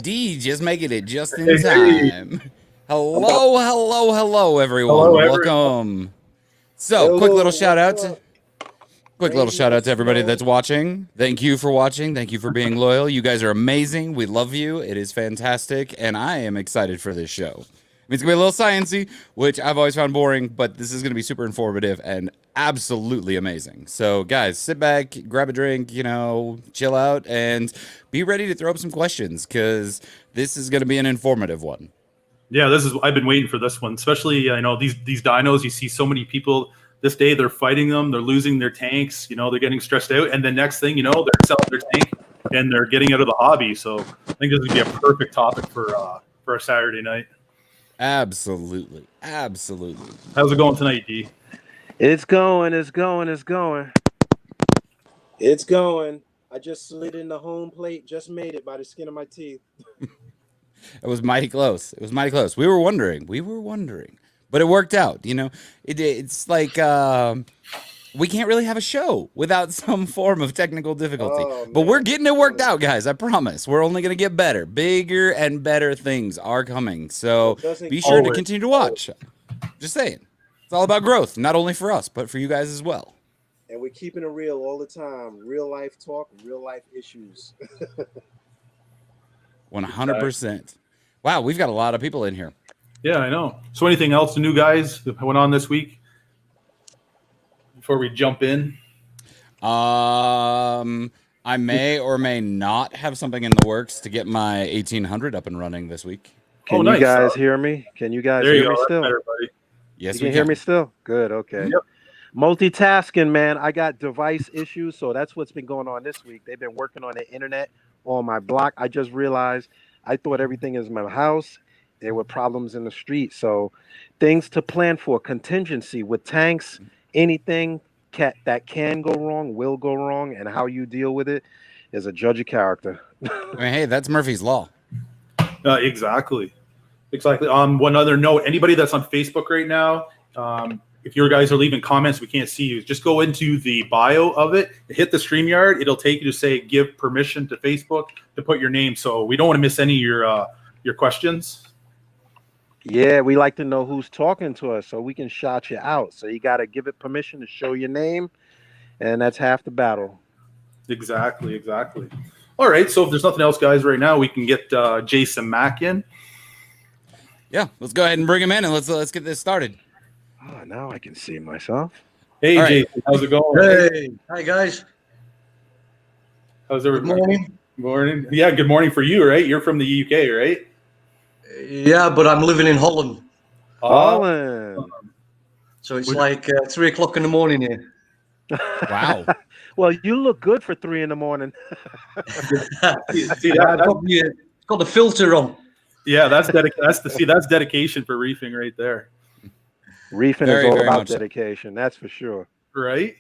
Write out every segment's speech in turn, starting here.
D just making it just in Hey. time. Hello, everyone. Hello, everyone. Welcome. So, Hello, quick little shout out what's to up? everybody Snow. that's watching. Thank you for watching. Thank you for being loyal. You guys are amazing. We love you. It is fantastic, and I am excited for this show. It's gonna be a little sciencey, which I've always found boring, but this is gonna be super informative and absolutely amazing. So, guys, sit back, grab a drink, chill out, and be ready to throw up some questions because this is gonna be an informative one. Yeah, I've been waiting for this one, especially these dinos. You see so many people this day. They're fighting them. They're losing their tanks. They're getting stressed out, and the next thing they're selling their tank and they're getting out of the hobby. So I think this would be a perfect topic for a Saturday night. Absolutely. How's it going tonight, D? It's going. I just slid in the home plate. Just made it by the skin of my teeth. It was mighty close. We were wondering, but it worked out. It's like we can't really have a show without some form of technical difficulty. But we're getting it worked out, guys. I promise. We're only gonna get better. Bigger and better things are coming. So be sure to continue to watch. Just saying, it's all about growth, not only for us, but for you guys as well. And we're keeping it real all the time. Real life talk, real life issues. 100%. Wow, we've got a lot of people in here. Yeah, I know. So anything else, the new guys that went on this week before we jump in? I may or may not have something in the works to get my 1800 up and running this week. Can you guys hear me? Can you guys hear me still? Better, buddy. Yes, you can hear me still? Good, okay. Yep. Multitasking, man. I got device issues, so that's what's been going on this week. They've been working on the internet on my block. I just realized I thought everything is in my house. There were problems in the street. So things to plan for. Contingency with tanks, anything that can go wrong, will go wrong, and how you deal with it is a judge of character. I mean, hey, that's Murphy's Law. Exactly. One other note, anybody that's on Facebook right now, if your guys are leaving comments, we can't see you. Just go into the bio of it, hit the StreamYard. It'll take you to say give permission to Facebook to put your name. So we don't want to miss any of your questions. Yeah, we like to know who's talking to us so we can shout you out. So you got to give it permission to show your name, and that's half the battle. Exactly. All right, so if there's nothing else, guys, right now, we can get Jason Mack in. Yeah, let's go ahead and bring him in, and let's get this started. Oh, now I can see myself. Hey, All right. Jason, how's it going? Hey, hi guys. How's everybody? Good morning. Morning. Yeah, good morning for you, right? You're from the UK, right? Yeah, but I'm living in Holland. Holland. So it's like 3 o'clock in the morning here. Wow. Well, you look good for 3 in the morning. See, It's got the filter on. yeah, that's dedication for reefing right there. Reefing is all about dedication, that's for sure. Right?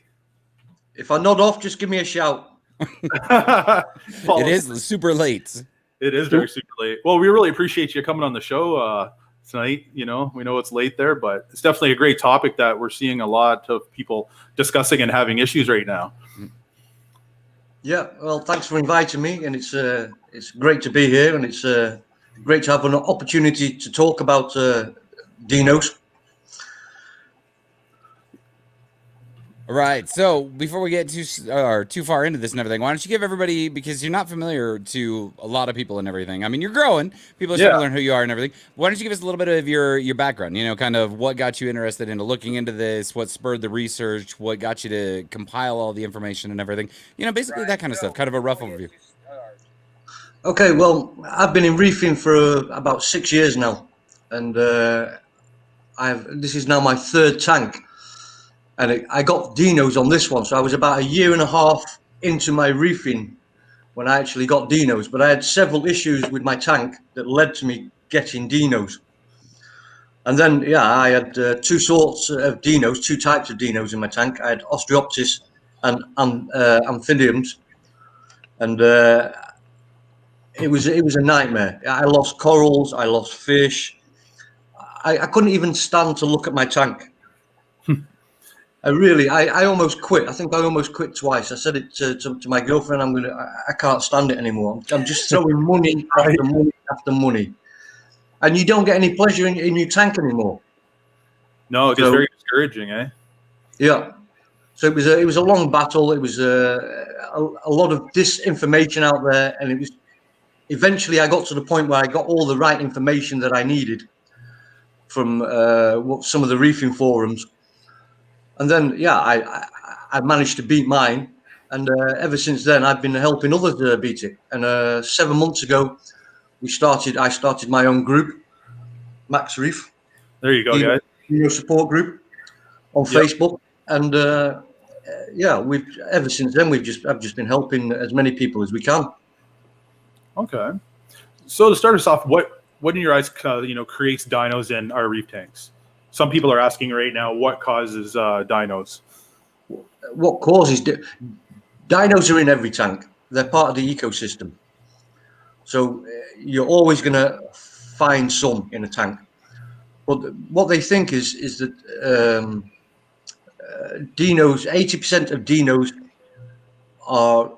If I nod off, just give me a shout. It is super late. It is very super late. Well, we really appreciate you coming on the show tonight. We know it's late there, but it's definitely a great topic that we're seeing a lot of people discussing and having issues right now. Yeah, well, thanks for inviting me, and it's great to be here, and it's great to have an opportunity to talk about dinos. All right. So before we get too far into this and everything, why don't you give everybody, because you're not familiar to a lot of people and everything. I mean, you're growing. People are starting to learn who you are and everything. Why don't you give us a little bit of your background? Kind of what got you interested into looking into this, what spurred the research, what got you to compile all the information and everything. Basically that kind of stuff. Kind of a rough overview. Okay, well, I've been in reefing for about 6 years now, and this is now my 3rd tank. And I got dinos on this one, so I was about 1.5 years into my reefing when I actually got dinos. But I had several issues with my tank that led to me getting dinos. And then, I had 2 sorts of dinos, 2 types of dinos in my tank. I had Osteopsis and amphibians, and it was a nightmare. I lost corals, I lost fish. I couldn't even stand to look at my tank. I almost quit. I think I almost quit twice. I said it to my girlfriend. I can't stand it anymore. I'm just throwing money Right. after money after money, and you don't get any pleasure in your tank anymore. No, it gets very discouraging, eh? Yeah. So it was a long battle. It was a lot of disinformation out there, and it was eventually I got to the point where I got all the right information that I needed from some of the reefing forums, and then I managed to beat mine, and ever since then I've been helping others beat it. And 7 months ago, I started my own group, Max Reef. There you go, guys. Dino support group on Facebook, and we've ever since then I've just been helping as many people as we can. Okay. So to start us off, what in your eyes, creates dinos in our reef tanks? Some people are asking right now, what causes dinos? What causes dinos are in every tank. They're part of the ecosystem. So you're always going to find some in a tank. But what they think is that dinos, 80% of dinos are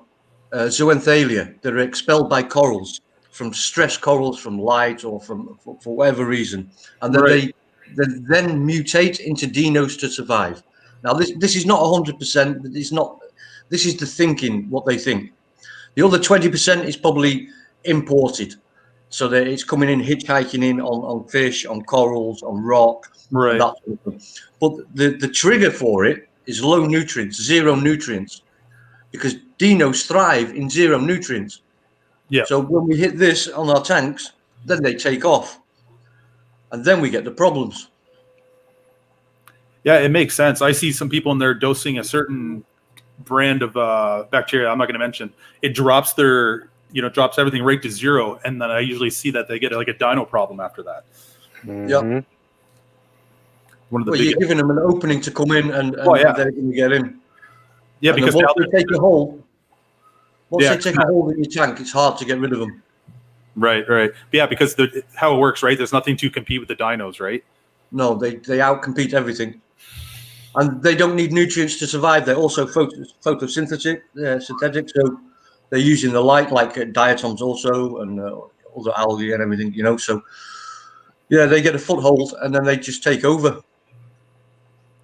zoanthalia that are expelled by corals, from stressed corals, from light, or for whatever reason, and then they then mutate into dinos to survive. Now this is not 100%. This is the thinking, what they think. The other 20% is probably imported, so that it's coming in, hitchhiking in on fish, on corals, on rock, Right. that sort of thing. But the trigger for it is low nutrients, zero nutrients, because dinos thrive in zero nutrients. Yeah. So when we hit this on our tanks, then they take off, and then we get the problems. Yeah, it makes sense. I see some people in there dosing a certain brand of bacteria. I'm not going to mention. It drops drops everything right to zero, and then I usually see that they get like a dino problem after that. Mm-hmm. Yeah. One of the You're giving them an opening to come in, and they're going to get in. Yeah, and because once they take a hold, Yeah, they take a hold in your tank, it's hard to get rid of them. Right. Yeah, because how it works, right? There's nothing to compete with the dinos, right? No, they outcompete everything, and they don't need nutrients to survive. They're also photosynthetic, synthetic, so they're using the light, like diatoms also, and other algae and everything. So yeah, they get a foothold, and then they just take over.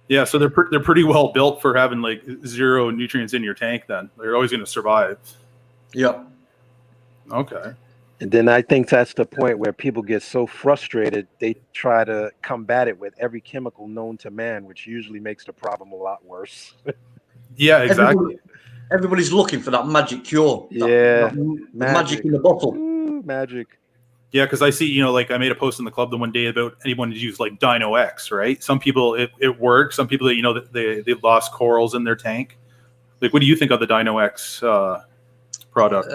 Yeah, so they're pretty well built for having like zero nutrients in your tank. Then they're always going to survive. Yeah. Okay. And then I think that's the point where people get so frustrated, they try to combat it with every chemical known to man, which usually makes the problem a lot worse. Yeah, exactly. Everybody's looking for that magic cure. That magic in the bottle. Ooh, magic. Yeah, because I see, like I made a post in the club the one day about anyone to use like Dino X, right? Some people it works. Some people, they lost corals in their tank. Like, what do you think of the Dino X product?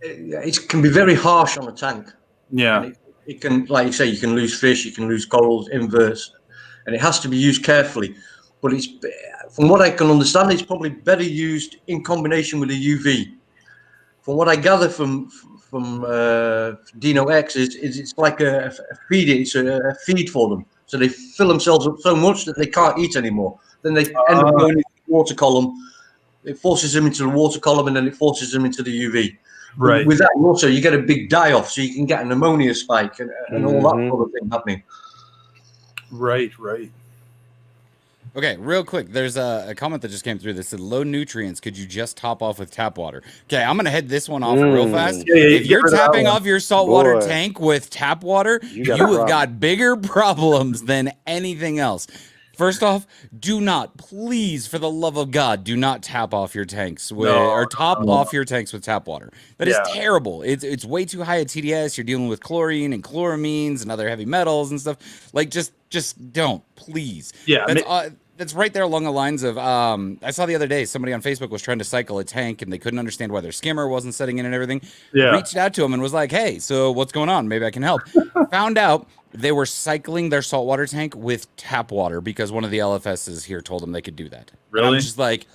It can be very harsh on a tank. Yeah. And it can, like you say, you can lose fish, you can lose corals, inverts, and it has to be used carefully. But from what I can understand, it's probably better used in combination with a UV. From what I gather from Dino X is it's like a feed. It's a feed for them. So they fill themselves up so much that they can't eat anymore. Then they end up going into the water column. It forces them into the water column, and then it forces them into the UV. Right. With that, also you get a big die-off, so you can get an ammonia spike and all that sort of thing happening. Right. Okay, real quick, there's a comment that just came through that said, low nutrients, could you just top off with tap water? Okay, I'm going to head this one off real fast. If you're tapping off your saltwater tank with tap water, you have got bigger problems than anything else. First off, do not, please, for the love of God, do not tap off your tanks off your tanks with tap water. That is terrible. It's way too high a TDS. You're dealing with chlorine and chloramines and other heavy metals and stuff. Like, just don't, please. Yeah. That's right there along the lines of, I saw the other day, somebody on Facebook was trying to cycle a tank and they couldn't understand why their skimmer wasn't setting in and everything. Yeah. Reached out to him and was like, hey, so what's going on? Maybe I can help. Found out they were cycling their saltwater tank with tap water because one of the LFSs here told them they could do that. Really? And I'm just like,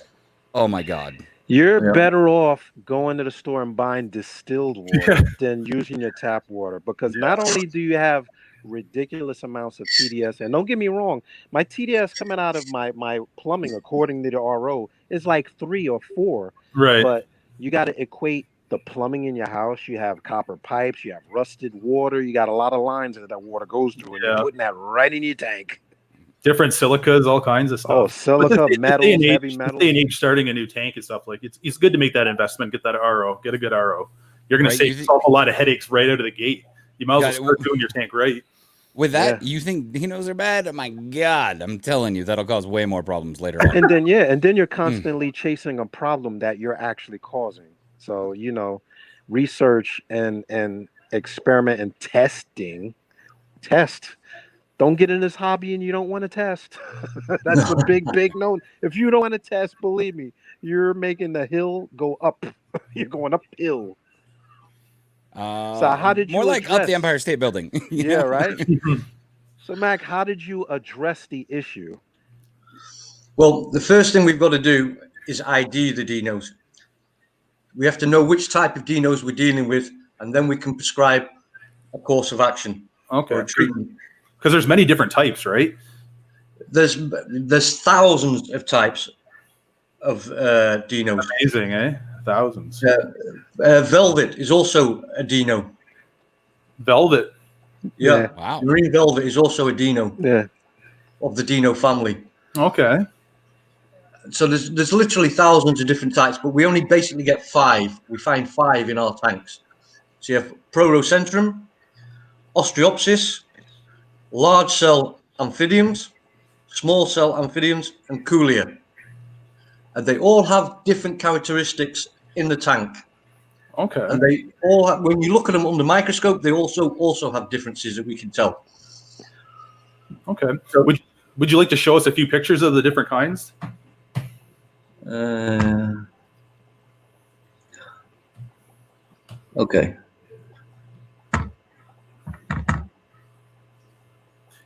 oh my God. You're better off going to the store and buying distilled water than using your tap water, because not only do you have ridiculous amounts of TDS. And don't get me wrong, my TDS coming out of my plumbing, according to the RO, is like 3 or 4. Right. But you got to equate the plumbing in your house. You have copper pipes, you have rusted water, you got a lot of lines that water goes through, and you're putting that right in your tank. Different silicas, all kinds of stuff. Oh, silica, metals, heavy metals. Day and age, starting a new tank and stuff, like it's good to make that investment, get that RO, get a good RO. You're going to save yourself a lot of headaches right out of the gate. You might as well start doing your tank right. With that, you think dinos are bad? Oh my God, I'm telling you, that'll cause way more problems later on. And then you're constantly chasing a problem that you're actually causing. So, you know, research and experiment and test. Don't get in this hobby and you don't want to test. That's a big no. If you don't want to test, believe me, you're making the hill go up. You're going uphill. So how did you more like up the Empire State Building? Yeah, right. So Mac, how did you address the issue? Well, the first thing we've got to do is ID the dinos. We have to know which type of dinos we're dealing with, and then we can prescribe a course of action. Okay. Or a treatment. Because there's many different types, right? There's thousands of types of dinos. Amazing, eh? Thousands. Velvet is also a dino. Velvet. Yeah. Wow. Marine velvet is also a dino. Yeah. Of the dino family. Okay. So there's literally thousands of different types, but we only basically get 5. We find 5 in our tanks. So you have Prorocentrum, Osteopsis, large cell amphibians, small cell amphibians, and Coolia. And they all have different characteristics in the tank. Okay. And they all have, when you look at them under microscope, they also have differences that we can tell. Okay. So would you like to show us a few pictures of the different kinds? Okay.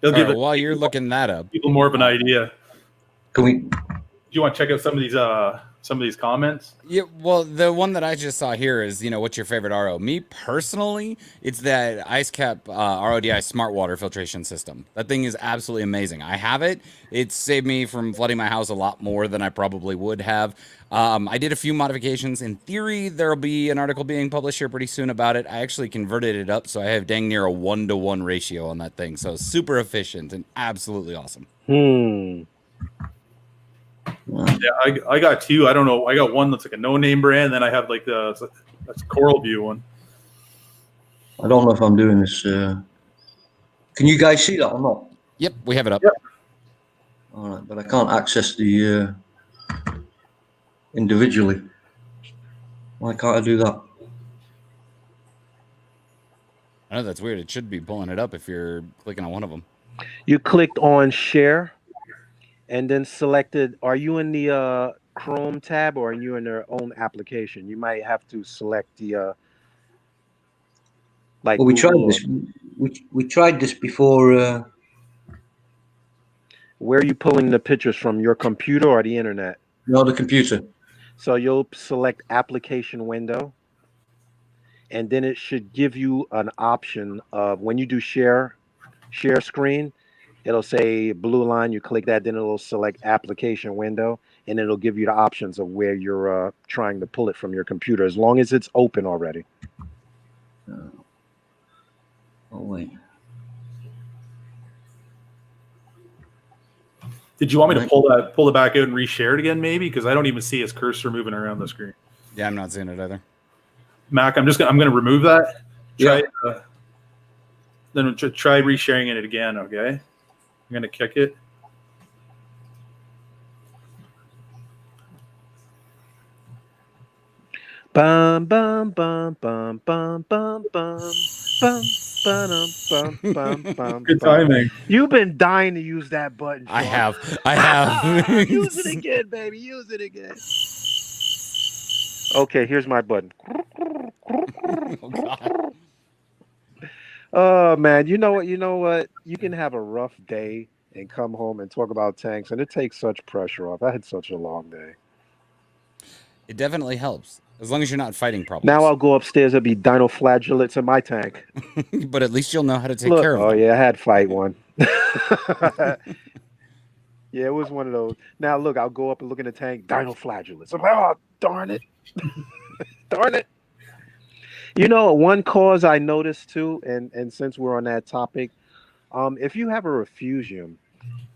While you're looking that up, people more of an idea. Can we? Do you want to check out some of these comments? Yeah, well, the one that I just saw here is, what's your favorite RO? Me personally, it's that IceCap RODI smart water filtration system. That thing is absolutely amazing. I have it. It's saved me from flooding my house a lot more than I probably would have. I did a few modifications. In theory, there'll be an article being published here pretty soon about it. I actually converted it up, so I have dang near a 1-to-1 ratio on that thing. So super efficient and absolutely awesome. Yeah, I got 2. I don't know. I got one that's like a no-name brand. Then I have like that's a Coral View one. I don't know if I'm doing this. Can you guys see that or not? Yep, we have it up. Yep. All right, but I can't access the individually. Why can't I do that? I know that's weird. It should be pulling it up if you're clicking on one of them. You clicked on share and then selected, are you in the Chrome tab or are you in their own application? You might have to select the like. Well, we tried Google this. We tried this before. Where are you pulling the pictures from? Your computer or the internet? No, the computer. So you'll select application window, and then it should give you an option of when you do share screen, it'll say blue line. You click that, then it'll select application window, and it'll give you the options of where you're trying to pull it from your computer, as long as it's open already. Oh wait. Did you want me to pull it back out and reshare it again, maybe? Because I don't even see his cursor moving around the screen. Yeah, I'm not seeing it either. Mac, I'm gonna remove that. Then try resharing it again. Okay, I'm gonna kick it. Bum bum bum bum bum bum bum bum. Good timing. You've been dying to use that button, Sean. I have. Use it again, baby. Use it again. Okay, here's my button. Oh, God. Oh man, you know what? You can have a rough day and come home and talk about tanks, and it takes such pressure off. I had such a long day. It definitely helps. As long as you're not fighting problems. Now I'll go upstairs. There'll be dinoflagellates in my tank. But at least you'll know how to take Look, care of oh them. yeah, I had fight one. Yeah, it was one of those. Now look, I'll go up and look in the tank. Dinoflagellates. I'm like, oh darn it, darn it. You know, one cause I noticed too, and since we're on that topic, if you have a refugium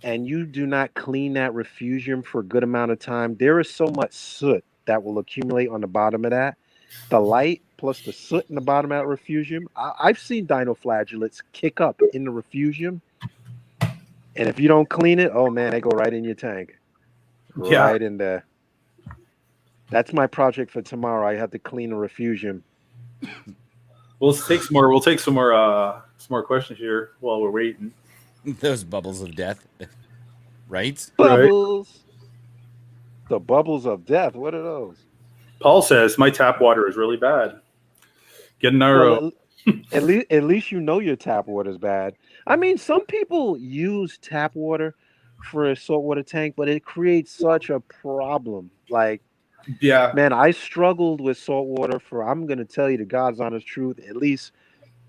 and you do not clean that refugium for a good amount of time, there is so much soot that will accumulate on the bottom of that. The light plus the soot in the bottom of that refugium. I've seen dinoflagellates kick up in the refugium. And if you don't clean it, oh man, they go right in your tank. Yeah. Right in there. That's my project for tomorrow. I have to clean a refugium. We'll take some more. We'll take some more questions here while we're waiting. Those bubbles of death. Right? Bubbles. The bubbles of death. What are those? Paul says my tap water is really bad. Get an RO. Well, at least you know your tap water is bad. I mean, some people use tap water for a saltwater tank, but it creates such a problem. Like, Yeah. man, I struggled with saltwater for, I'm going to tell you the God's honest truth, at least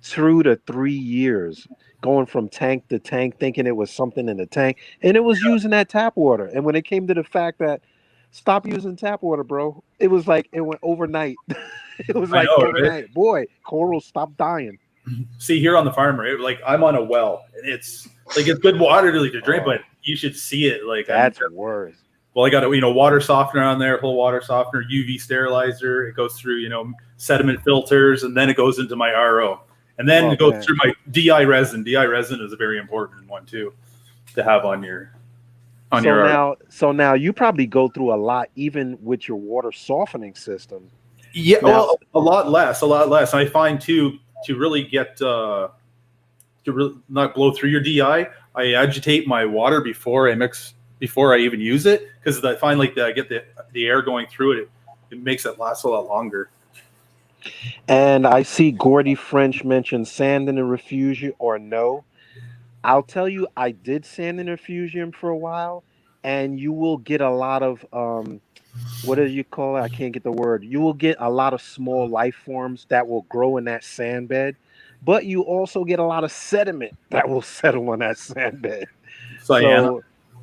2 to 3 years, going from tank to tank, thinking it was something in the tank, and it was using that tap water. And when it came to the fact that stop using tap water, bro, it was like it went overnight. It was like overnight. Right? Boy, corals stopped dying. See, here on the farm, right? Like I'm on a well, and it's like it's good water to drink, but you should see it. Like that's worse. Well, I got a water softener on there, whole water softener, UV sterilizer. It goes through sediment filters, and then it goes into my RO, and then it goes through my DI resin. DI resin is a very important one too to have on your RO. So now you probably go through a lot, even with your water softening system. Yeah, well, a lot less. I find too, to really get to really not blow through your DI, I agitate my water before I even use it, because I find like I get the air going through it. It makes it last a lot longer. And I see Gordy French mention sand in the refugium or no. I'll tell you, I did sand in the refugium for a while, and you will get a lot of what do you call it? I can't get the word. You will get a lot of small life forms that will grow in that sand bed, but you also get a lot of sediment that will settle on that sand bed. Cyano.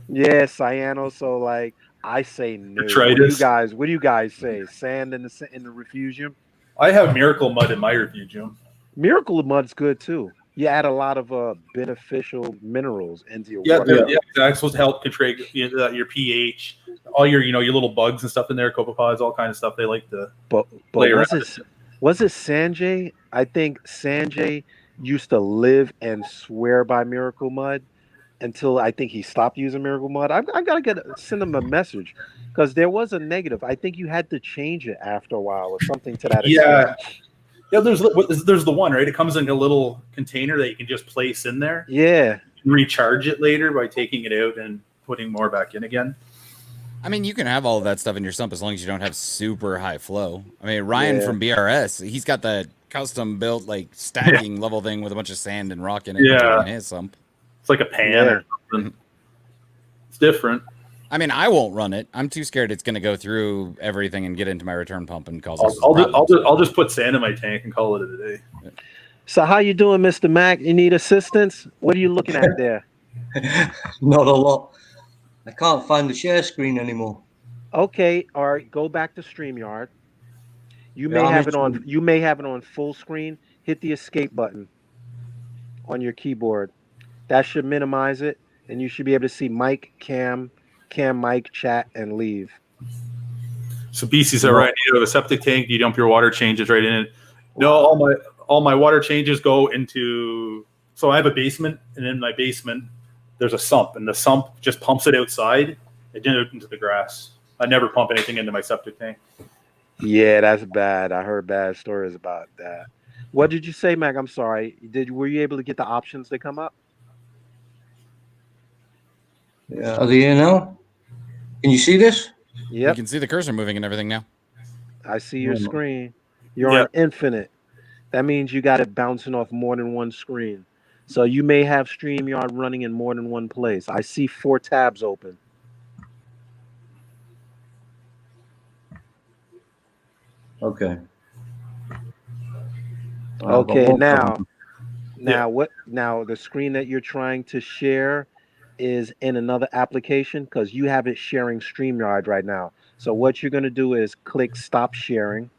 Cyano. So like I say no. What do you guys say? Sand in the refugium? I have Miracle Mud in my refugium. Miracle Mud's good too. You add a lot of beneficial minerals into your water. Yeah, that's supposed to help control your pH, all your your little bugs and stuff in there, copepods, all kind of stuff. They like to. But was it Sanjay? I think Sanjay used to live and swear by Miracle Mud until I think he stopped using Miracle Mud. I've got to send him a message because there was a negative. I think you had to change it after a while or something to that extent. Yeah, there's the one, right? It comes in a little container that you can just place in there. Yeah. You can recharge it later by taking it out and putting more back in again. I mean, you can have all of that stuff in your sump as long as you don't have super high flow. I mean, Ryan from BRS, he's got the custom built like stacking level thing with a bunch of sand and rock in it. Yeah. In his sump. It's like a pan or something. It's different. I mean, I won't run it. I'm too scared it's going to go through everything and get into my return pump and cause us I'll just put sand in my tank and call it a day. So how you doing, Mr. Mack? You need assistance? What are you looking at there? Not a lot. I can't find the share screen anymore. Okay, all right. Go back to StreamYard. You may have it on. You may have it on full screen. Hit the escape button on your keyboard. That should minimize it, and you should be able to see mic, cam, mic, chat, and leave. So BC's are right. You have a septic tank. You dump your water changes right in it. No, all my water changes go into. So I have a basement, and in my basement there's a sump, and the sump just pumps it outside and into the grass. I never pump anything into my septic tank. Yeah, that's bad. I heard bad stories about that. What did you say, Mac? I'm sorry. Were you able to get the options that come up? Yeah. Are they here now? Can you see this? Yeah. You can see the cursor moving and everything now. I see your screen. You're on infinite. That means you got it bouncing off more than one screen. So you may have StreamYard running in more than one place. I see 4 tabs open. Okay. Okay, now Yeah. now the screen that you're trying to share is in another application because you have it sharing StreamYard right now. So what you're gonna do is click stop sharing.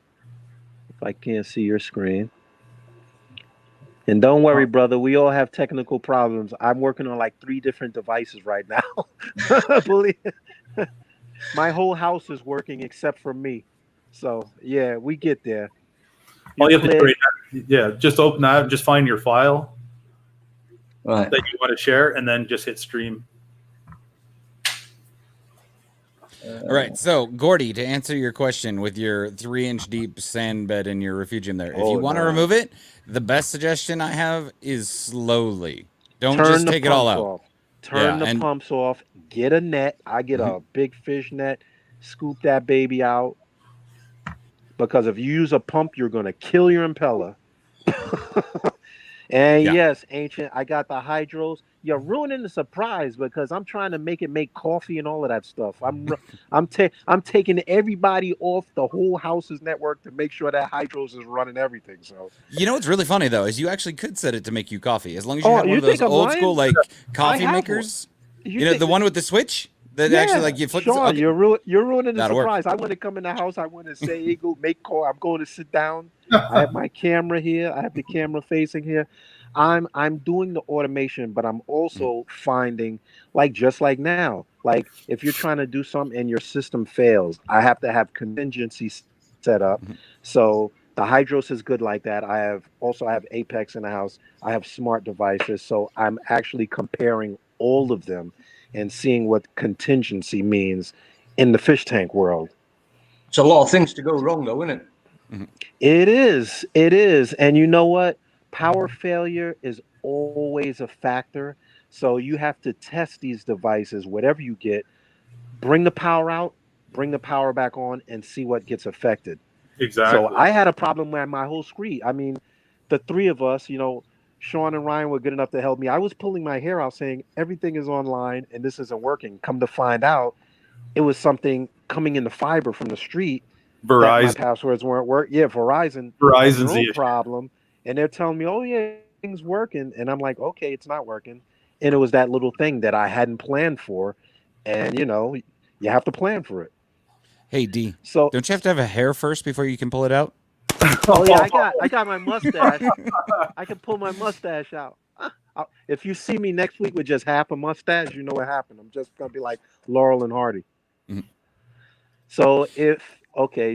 If I can't see your screen. And don't worry, brother, we all have technical problems. I'm working on like 3 different devices right now. Believe my whole house is working except for me. So yeah, we get there. All you have to do click. right now, yeah, just open that, just find your file Right. that you want to share, and then just hit stream. All right, so Gordy, to answer your question with your 3-inch deep sand bed in your refugium there, if you want to remove it, the best suggestion I have is slowly. Don't Turn just the take it all pumps out. off. Turn the pumps off. Get a net. I get a big fish net. Scoop that baby out. Because if you use a pump, you're gonna kill your impeller. And yes, Ancient, I got the hydros. You're ruining the surprise because I'm trying to make it make coffee and all of that stuff. I'm taking everybody off the whole house's network to make sure that hydros is running everything. So you know what's really funny though is you actually could set it to make you coffee as long as you Oh, have one you of those think I'm old lying? school like coffee have makers. one. You know the one with the switch that actually like you flip. Sean, Okay. you're ruining the That'll work. surprise. I want to come in the house. I want to say, Eagle, make call. I'm going to sit down. I have my camera here. I have the camera facing here. I'm doing the automation, but I'm also finding like just like now, like if you're trying to do something and your system fails, I have to have contingency set up. So the Hydros is good like that. I have Apex in the house. I have smart devices, so I'm actually comparing all of them and seeing what contingency means in the fish tank world. It's a lot of things to go wrong, though, isn't it? It is. It is. And you know what? Power failure is always a factor. So you have to test these devices, whatever you get, bring the power out, bring the power back on, and see what gets affected. Exactly. So I had a problem with my whole screen. I mean, the 3 of us, Sean and Ryan were good enough to help me. I was pulling my hair out saying everything is online and this isn't working. Come to find out, it was something coming in the fiber from the street. Verizon. My passwords weren't working. Yeah, Verizon's the issue. Problem. And they're telling me, oh, yeah, things working. And I'm like, okay, it's not working. And it was that little thing that I hadn't planned for. And, you have to plan for it. Hey, D, so don't you have to have a hair first before you can pull it out? Oh, yeah, I got my mustache. I can pull my mustache out. If you see me next week with just half a mustache, you know what happened. I'm just going to be like Laurel and Hardy. So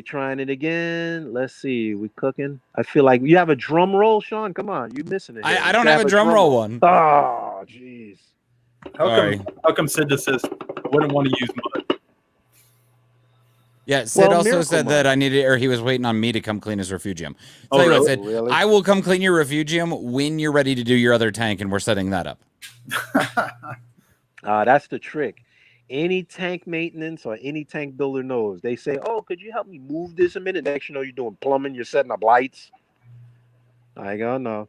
trying it again. Let's see. We cooking. I feel like you have a drum roll, Sean. Come on, you missing it. I don't have a drum roll one. Oh, jeez. How come Sid just says I wouldn't want to use mud? Yeah, Sid also said that I needed, or he was waiting on me to come clean his refugium. Oh, Tell you really? what, Sid, I will come clean your refugium when you're ready to do your other tank, and we're setting that up. That's the trick. Any tank maintenance or any tank builder knows. They say, "Oh, could you help me move this a minute?" Next, you're doing plumbing. You're setting up lights. I go no.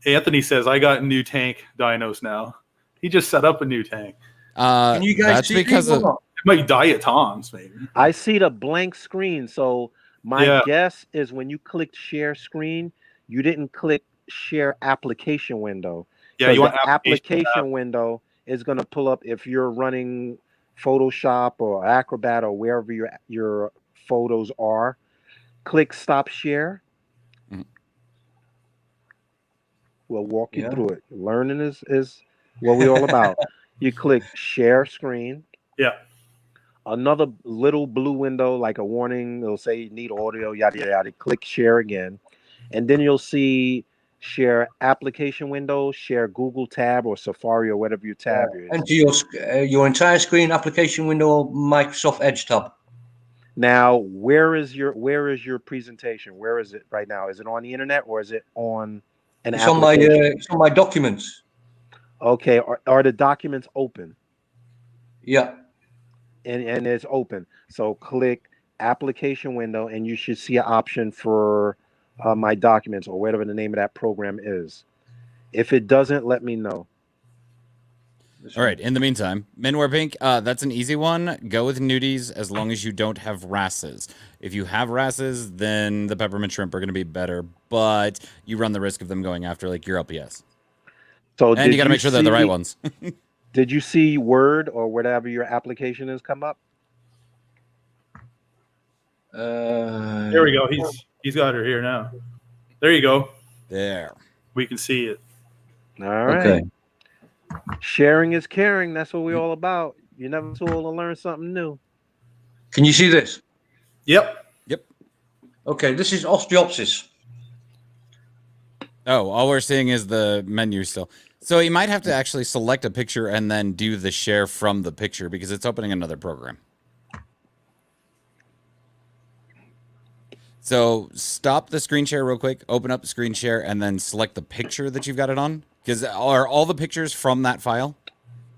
Anthony says I got new tank dinos now. He just set up a new tank. Can you guys see because of it might diatoms, maybe. I see the blank screen. So my guess is when you clicked share screen, you didn't click share application window. Yeah, you want application window is going to pull up if you're running Photoshop or Acrobat or wherever your photos are. Click stop share. We'll walk you through it. Learning is what we're all about. You click share screen. Yeah. Another little blue window, like a warning, it'll say need audio, yada, yada, yada. Click share again. And then you'll see share application window, share Google tab or Safari or whatever your tab is. Enter your entire screen, application window, Microsoft Edge tab. Now, where is your presentation? Where is it right now? Is it on the internet or is it on an application? It's on my documents. Okay, are the documents open? Yeah. And it's open. So click application window and you should see an option for my documents or whatever the name of that program is. If it doesn't, let me know. All right. In the meantime, men wear pink. That's an easy one. Go with nudies as long as you don't have wrasses. If you have wrasses, then the peppermint shrimp are going to be better, but you run the risk of them going after like your LPS. So And you got to make sure they're the right ones. Did you see Word or whatever your application is come up? There we go. He's got her here now. There you go. There. We can see it. All right. Okay. Sharing is caring. That's what we're all about. You never too old to learn something new. Can you see this? Yep. Yep. Okay, this is Osteopsis. Oh, all we're seeing is the menu still. So you might have to actually select a picture and then do the share from the picture because it's opening another program. So stop the screen share real quick, open up the screen share, and then select the picture that you've got it on. Because are all the pictures from that file?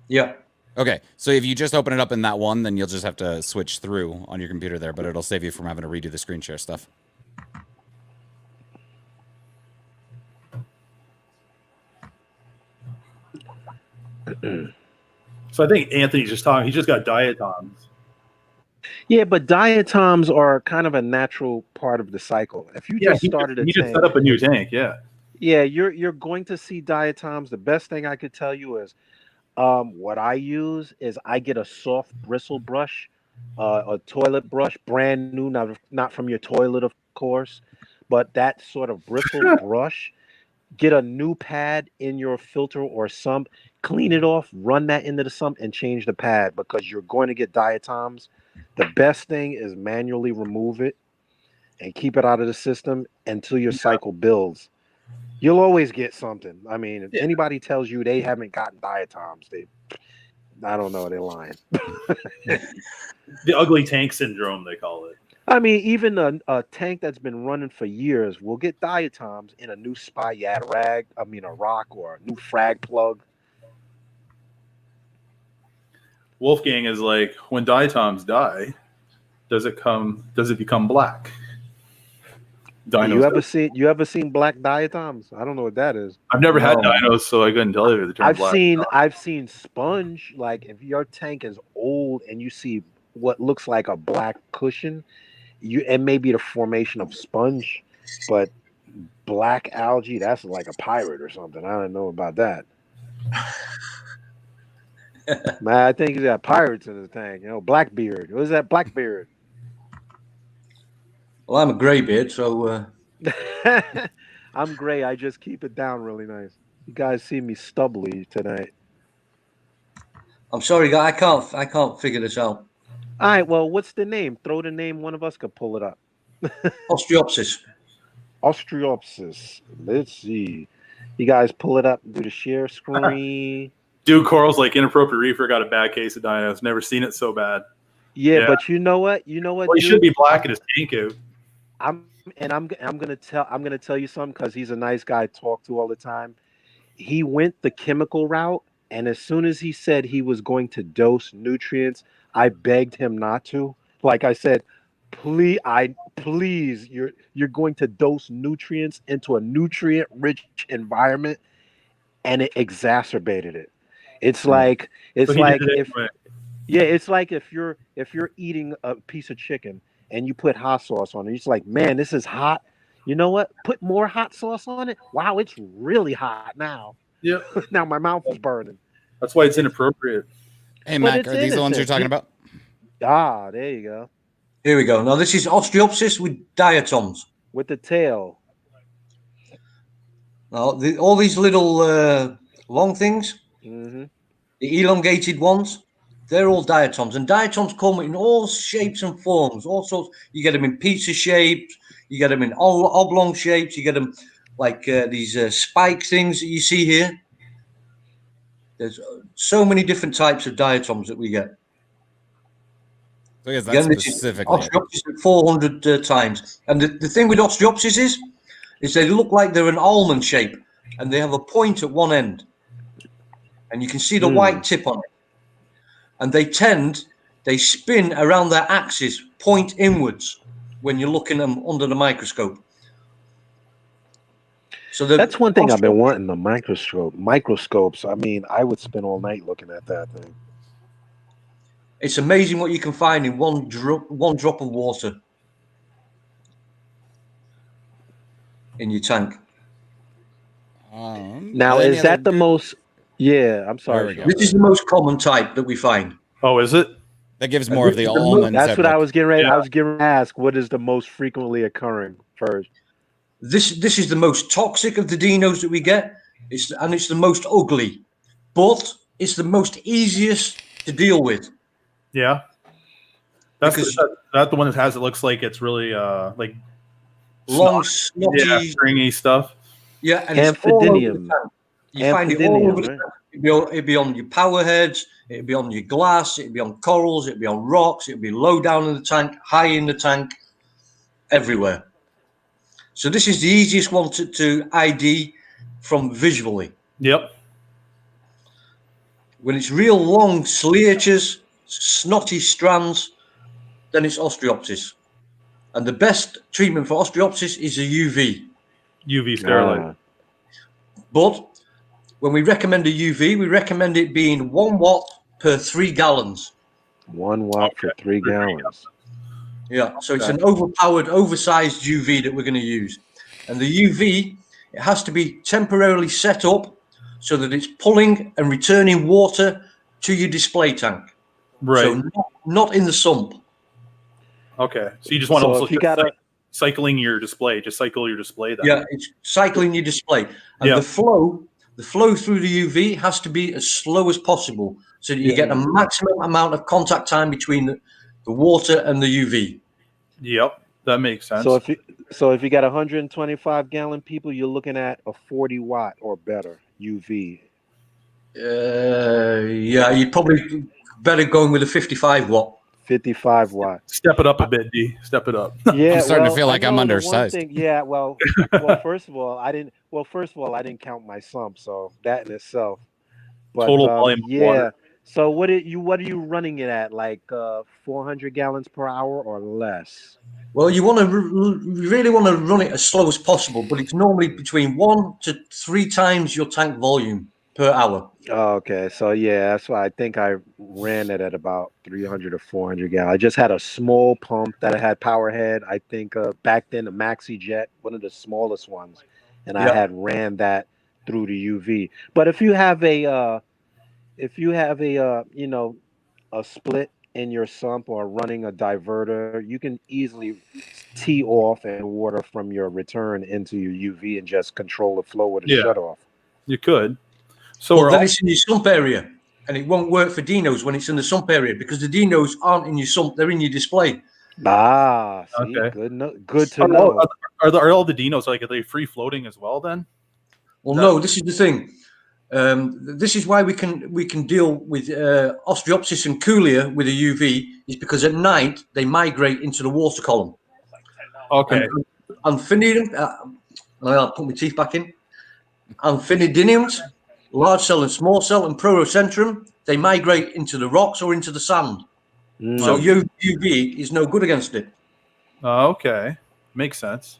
Yeah. Okay, so if you just open it up in that one, then you'll just have to switch through on your computer there, but it'll save you from having to redo the screen share stuff. So I think Anthony's just talking. He's just got diatoms. Yeah, but diatoms are kind of a natural part of the cycle. If you just started a he just tank, set up a new tank. Yeah. yeah, you're going to see diatoms. The best thing I could tell you is what I use is I get a soft bristle brush, a toilet brush, brand new, not from your toilet, of course, but that sort of bristle brush. Get a new pad in your filter or sump, clean it off, run that into the sump, and change the pad because you're going to get diatoms. The best thing is manually remove it and keep it out of the system until your cycle builds. You'll always get something. I mean, if anybody tells you they haven't gotten diatoms, I don't know, they're lying. The ugly tank syndrome, they call it. I mean, even a tank that's been running for years will get diatoms in a new spot. You add a rock or a new frag plug. Wolfgang is like, when diatoms die, does it become black? Dinos you ever seen black diatoms? I don't know what that is. I've never had dinos, so I couldn't tell you the term. I've seen sponge. Like if your tank is old and you see what looks like a black cushion, it may be the formation of sponge, but black algae, that's like a pirate or something. I don't know about that. Man, I think he's got pirates in his tank. Blackbeard. What is that, Blackbeard? Well, I'm a greybeard, so I'm gray. I just keep it down really nice. You guys see me stubbly tonight. I'm sorry, guy. I can't figure this out. All right. Well, what's the name? Throw the name. One of us could pull it up. Osteopsis. Osteopsis. Let's see. You guys pull it up. Do the share screen. Dude, Coral's like, inappropriate reefer got a bad case of dinos. Never seen it so bad. Yeah, but you know what? Well, he should be black in his tank out. I'm gonna tell you something because he's a nice guy to talk to all the time. He went the chemical route, and as soon as he said he was going to dose nutrients, I begged him not to. Like I said, please, you're going to dose nutrients into a nutrient-rich environment, and it exacerbated it. It's like if you're eating a piece of chicken and you put hot sauce on it, it's like, man, this is hot. You know what? Put more hot sauce on it. Wow, it's really hot now. Yeah. Now my mouth is burning. That's why it's inappropriate. Hey, Mac, are these the ones you're talking about? Ah, there you go. Here we go. Now this is Osteopsis with diatoms. With the tail. Now all these little long things, Mm-hmm. the elongated ones, they're all diatoms. And diatoms come in all shapes and forms. All sorts. You get them in pizza shapes. You get them in oblong shapes. You get them like these spike things that you see here. There's so many different types of diatoms that we get. So I guess that's specifically Osteopsis 400 times. And the thing with Osteopsis is they look like they're an almond shape, and they have a point at one end. And you can see the white tip on it. And they spin around their axis, point inwards when you're looking at them under the microscope. So That's one thing I've been wanting, the microscopes. I mean, I would spend all night looking at that thing. It's amazing what you can find in one drop of water in your tank. Now, is that the most? Yeah, I'm sorry. There we go. This is the most common type that we find. Oh, is it? That gives more of the almond. That's what I was getting ready. Yeah. I was getting ready to ask, what is the most frequently occurring first? This is the most toxic of the dinos that we get. It's the most ugly, but it's the most easiest to deal with. Yeah. That's the one that has, it looks like it's really like long, snotty, stringy stuff. Yeah, and Amphidium. You find it all over the tank. It'd be on your power heads, it'd be on your glass, it'd be on corals, it'd be on rocks, it'd be low down in the tank, high in the tank, everywhere. So this is the easiest one to ID from visually. Yep. When it's real long sliaches, snotty strands, then it's Osteopsis. And the best treatment for Osteopsis is a UV. UV sterilizer. But when we recommend a UV, we recommend it being 1 watt per 3 gallons. 1 watt for 3 gallons. Yeah, so it's an overpowered, oversized UV that we're going to use. And the UV, it has to be temporarily set up so that it's pulling and returning water to your display tank. Right. So not in the sump. Okay. So you just want So to if you cycling your display, just cycle your display then. Yeah, it's cycling your display. And the flow through the UV has to be as slow as possible so that you get a maximum amount of contact time between the water and the UV. Yep, that makes sense. So if you got 125 gallon people, you're looking at a 40 watt or better UV. Yeah, you'd probably better going with a 55 watt. 55 watt. Step it up a bit, D. Step it up. Yeah, I'm starting to feel like I'm undersized. First of all, I didn't count my sump, so that in itself. But, Total volume of water. So what are you running it at? Like 400 gallons per hour or less? Well, you really want to run it as slow as possible, but it's normally between 1 to 3 times your tank volume per hour. Oh, okay, so yeah, that's why I think I ran it at about 300 or 400 gallons. I just had a small pump that I had power head. I think back then a Maxi Jet, one of the smallest ones, and I had ran that through the UV. But if you have a a split in your sump or running a diverter, you can easily tee off and water from your return into your UV and just control the flow with a shutoff. You could. So then it's in your sump area, and it won't work for dinos when it's in the sump area because the dinos aren't in your sump; they're in your display. Ah, see, okay. Good to know. Are all the dinos are they free floating as well then? Well, no. This is the thing. This is why we can deal with Osteopsis and Coolia with a UV is because at night they migrate into the water column. Okay. I'll put my teeth back in. Amphinidiums, large cell and small cell, and Prorocentrum, they migrate into the rocks or into the sand. So UV is no good against it. Okay. Makes sense.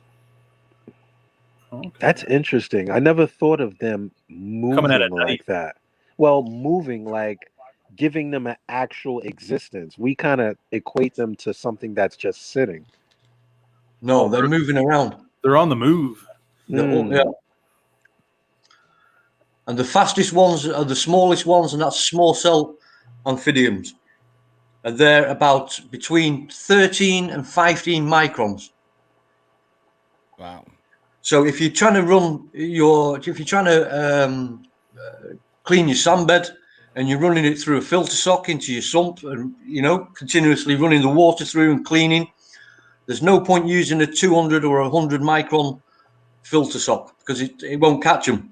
Okay. That's interesting. I never thought of them moving like that. Well, moving like giving them an actual existence. We kind of equate them to something that's just sitting. No, they're moving around. They're on the move. Yeah. And the fastest ones are the smallest ones, and that's small cell amphibians. And they're about between 13 and 15 microns. Wow. So if you're trying to clean your sandbed and you're running it through a filter sock into your sump and, continuously running the water through and cleaning, there's no point using a 200 or 100 micron filter sock because it won't catch them.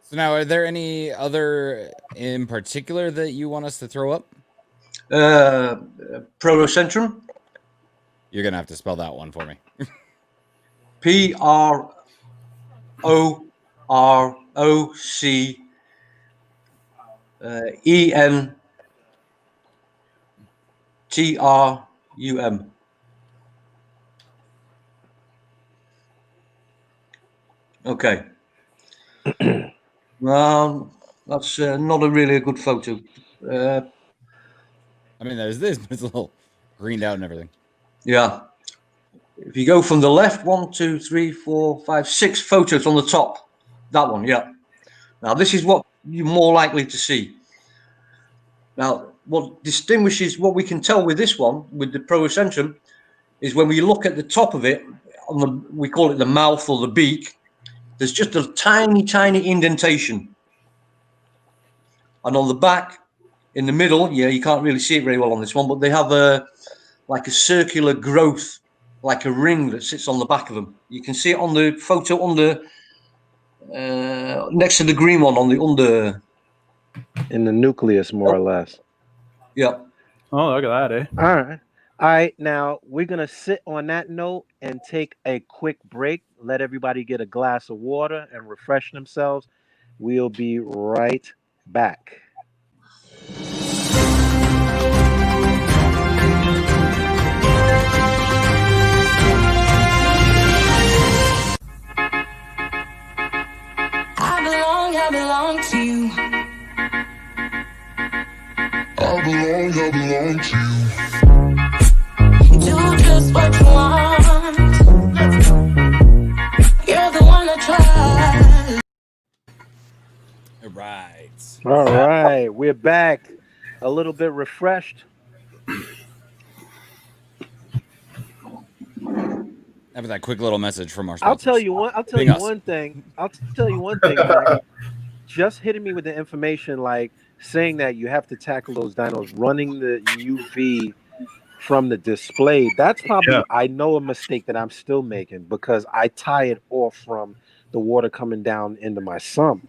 So now, are there any other in particular that you want us to throw up? Prorocentrum. You're going to have to spell that one for me. Prorocentrum. Okay. That's not really a good photo. I mean, there's this, but it's a little greened out and everything. Yeah. If you go from the left, 1, 2, 3, 4, 5, 6 photos on the top. That one, yeah. Now, this is what you're more likely to see. Now, what distinguishes, what we can tell with this one, with the Proacentrum, is when we look at the top of it, we call it the mouth or the beak, there's just a tiny, tiny indentation. And on the back, in the middle, yeah, you can't really see it very well on this one, but they have like a circular growth, like a ring that sits on the back of them. You can see it on the photo under, next to the green one on the under. In the nucleus, more or less. Yeah. Oh, look at that, eh? All right. All right. Now we're going to sit on that note and take a quick break. Let everybody get a glass of water and refresh themselves. We'll be right back. I belong to you. I belong to you. Do just what you want. You're the one I trust. All right. We're back. A little bit refreshed. That was that quick little message from our sponsors. I'll tell you one thing. Mac. Just hitting me with the information, like saying that you have to tackle those dinos, running the UV from the display. That's probably, I know, a mistake that I'm still making because I tie it off from the water coming down into my sump.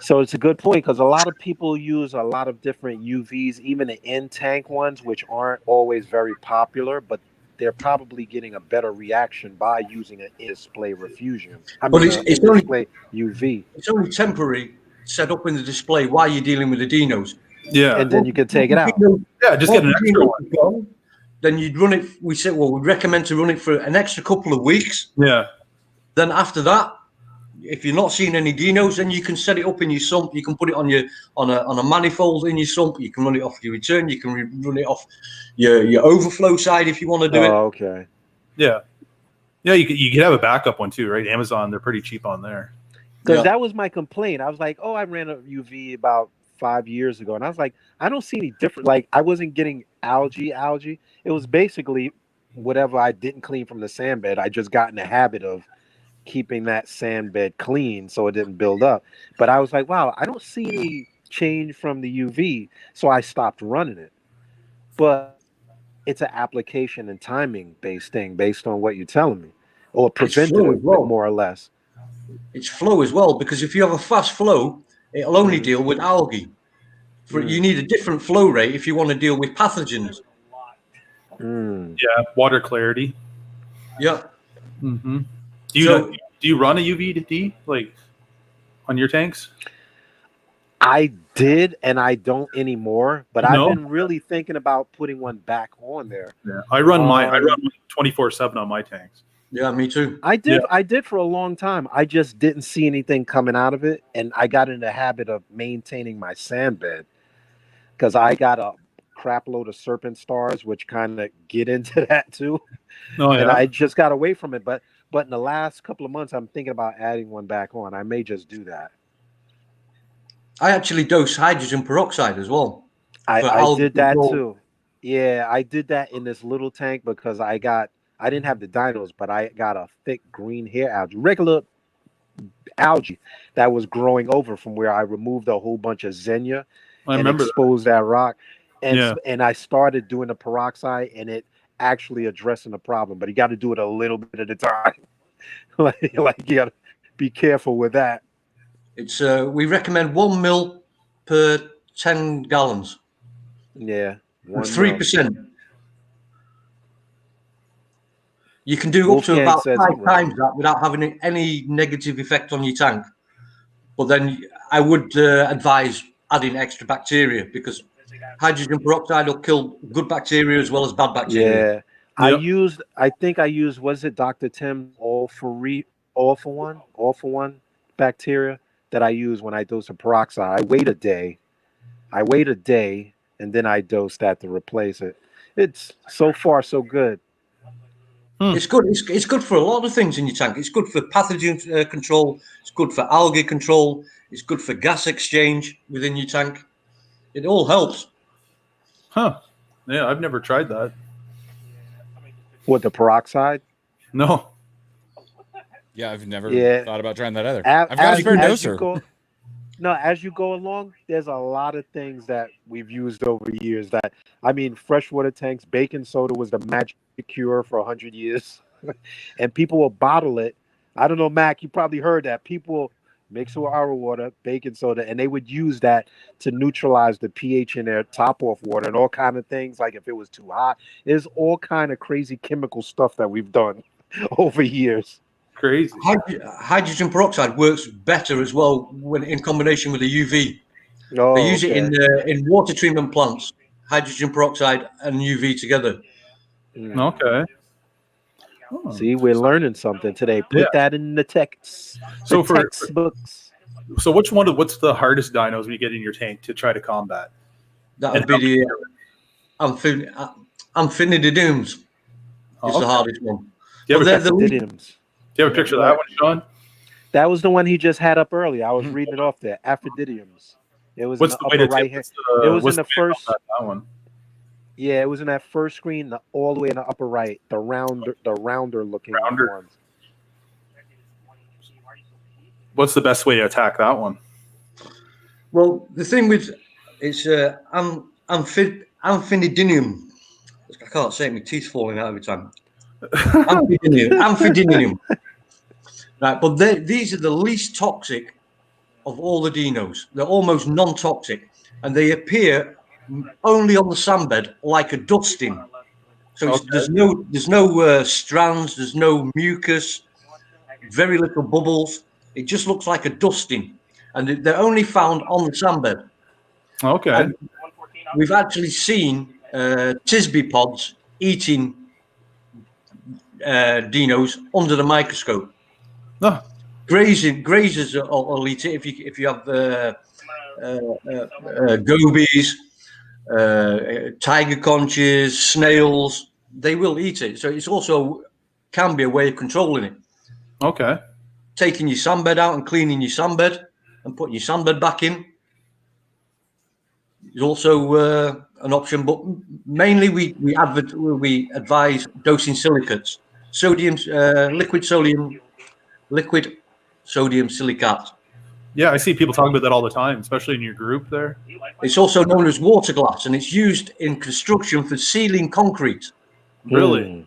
So it's a good point because a lot of people use a lot of different UVs, even the in-tank ones, which aren't always very popular, but they're probably getting a better reaction by using an in-display refusion. It's only UV. It's only temporary set up in the display while you're dealing with the dinos. Yeah. And then you can take it out. Yeah, just get an extra one. Then you'd run it. We said, well, we recommend to run it for an extra couple of weeks. Yeah. Then after that, if you're not seeing any dinos, then you can set it up in your sump. You can put it on a manifold in your sump. You can run it off your return. You can run it off your overflow side if you want to do it. Oh, okay. Yeah. Yeah, you could have a backup one too, right? Amazon, they're pretty cheap on there. Because that was my complaint. I was like, I ran a UV about 5 years ago, and I was like, I don't see any different. Like, I wasn't getting algae. It was basically whatever I didn't clean from the sand bed. I just got in the habit of keeping that sand bed clean so it didn't build up. But I was like, wow, I don't see any change from the UV. So I stopped running it. But it's an application and timing based thing based on what you're telling me. Or preventative, more or less. It's flow as well, because if you have a fast flow, it'll only deal with algae. You need a different flow rate if you want to deal with pathogens. Yeah, water clarity. Yeah. Mm-hmm. Do you run a UVD like on your tanks? I did, and I don't anymore. But I've been really thinking about putting one back on there. Yeah, I run 24/7 on my tanks. Yeah, me too. I did for a long time. I just didn't see anything coming out of it, and I got in the habit of maintaining my sand bed because I got a crap load of serpent stars, which kind of get into that too. Oh, yeah. And I just got away from it, but in the last couple of months, I'm thinking about adding one back on. I may just do that. I actually dose hydrogen peroxide as well. I did that too. Yeah, I did that in this little tank because I didn't have the dinos, but I got a thick green hair algae, regular algae that was growing over from where I removed a whole bunch of xenia and exposed that rock. And I started doing the peroxide, and it actually addressing the problem, but you got to do it a little bit at a time. like you got to be careful with that. It's we recommend 1 mil per 10 gallons. Yeah, 3%. You can do up to about 5 times that without having any negative effect on your tank. But then I would advise adding extra bacteria, because hydrogen peroxide will kill good bacteria as well as bad bacteria. Yeah. I think I used, was it Dr. Tim all for all for one bacteria that I use when I dose the peroxide. I wait a day, and then I dose that to replace it. It's so far so good. It's good. It's good for a lot of things in your tank. It's good for pathogen control. It's good for algae control. It's good for gas exchange within your tank. It all helps. Huh. Yeah, I've never tried that. What, the peroxide? No. Yeah, I've never Yeah. thought about trying that either. As- I've got a spare as you doser. go- No, as you go along, there's a lot of things that we've used over the years. That I mean, freshwater tanks, baking soda was the magic cure for 100 years, and people will bottle it. I don't know, Mac. You probably heard that people will mix with our water, baking soda, and they would use that to neutralize the pH in their top off water and all kind of things. Like if it was too hot, there's all kind of crazy chemical stuff that we've done over years. Crazy. Hydrogen peroxide works better as well when in combination with the UV. Oh, They use it okay. in water treatment plants. Hydrogen peroxide and UV together. Okay. Oh. See, we're learning something today. Put Yeah. that in the text. So The textbooks. So what's the hardest dinos we get in your tank to try to combat? That would be the Amphinidiums. It's Okay. the hardest one. Do you have, Well, a, they're the Aphididiums. do you have a picture of that one, Sean? That was the one he just had up earlier. I was reading it off there. Aphididiums. It was What's in the the way to upper right tip? hand. What's the, It was what's in the the name first. on that one? Yeah, it was in that first screen, all the way in the upper right, the rounder looking Rounder. ones. What's the best way to attack that one? Well, the thing with it's Amphinidium. I can't say it, my teeth falling out every time. Amphidinium. Right, but these are the least toxic of all the dinos. They're almost non-toxic, and they appear only on the sandbed like a dusting. So Okay. there's no strands, there's no mucus, very little bubbles. It just looks like a dusting, and they're only found on the sandbed. Okay. And we've actually seen Tisbe pods eating dinos under the microscope. No. Grazers will eat it if you have gobies, tiger conches, snails. They will eat it. So it's also can be a way of controlling it. Okay. Taking your sandbed out and cleaning your sandbed and putting your sandbed back in is also an option. But mainly we advise dosing silicates, liquid sodium silicate. Yeah, I see people talking about that all the time, especially in your group there. It's also known as water glass, and it's used in construction for sealing concrete. Really? Hmm.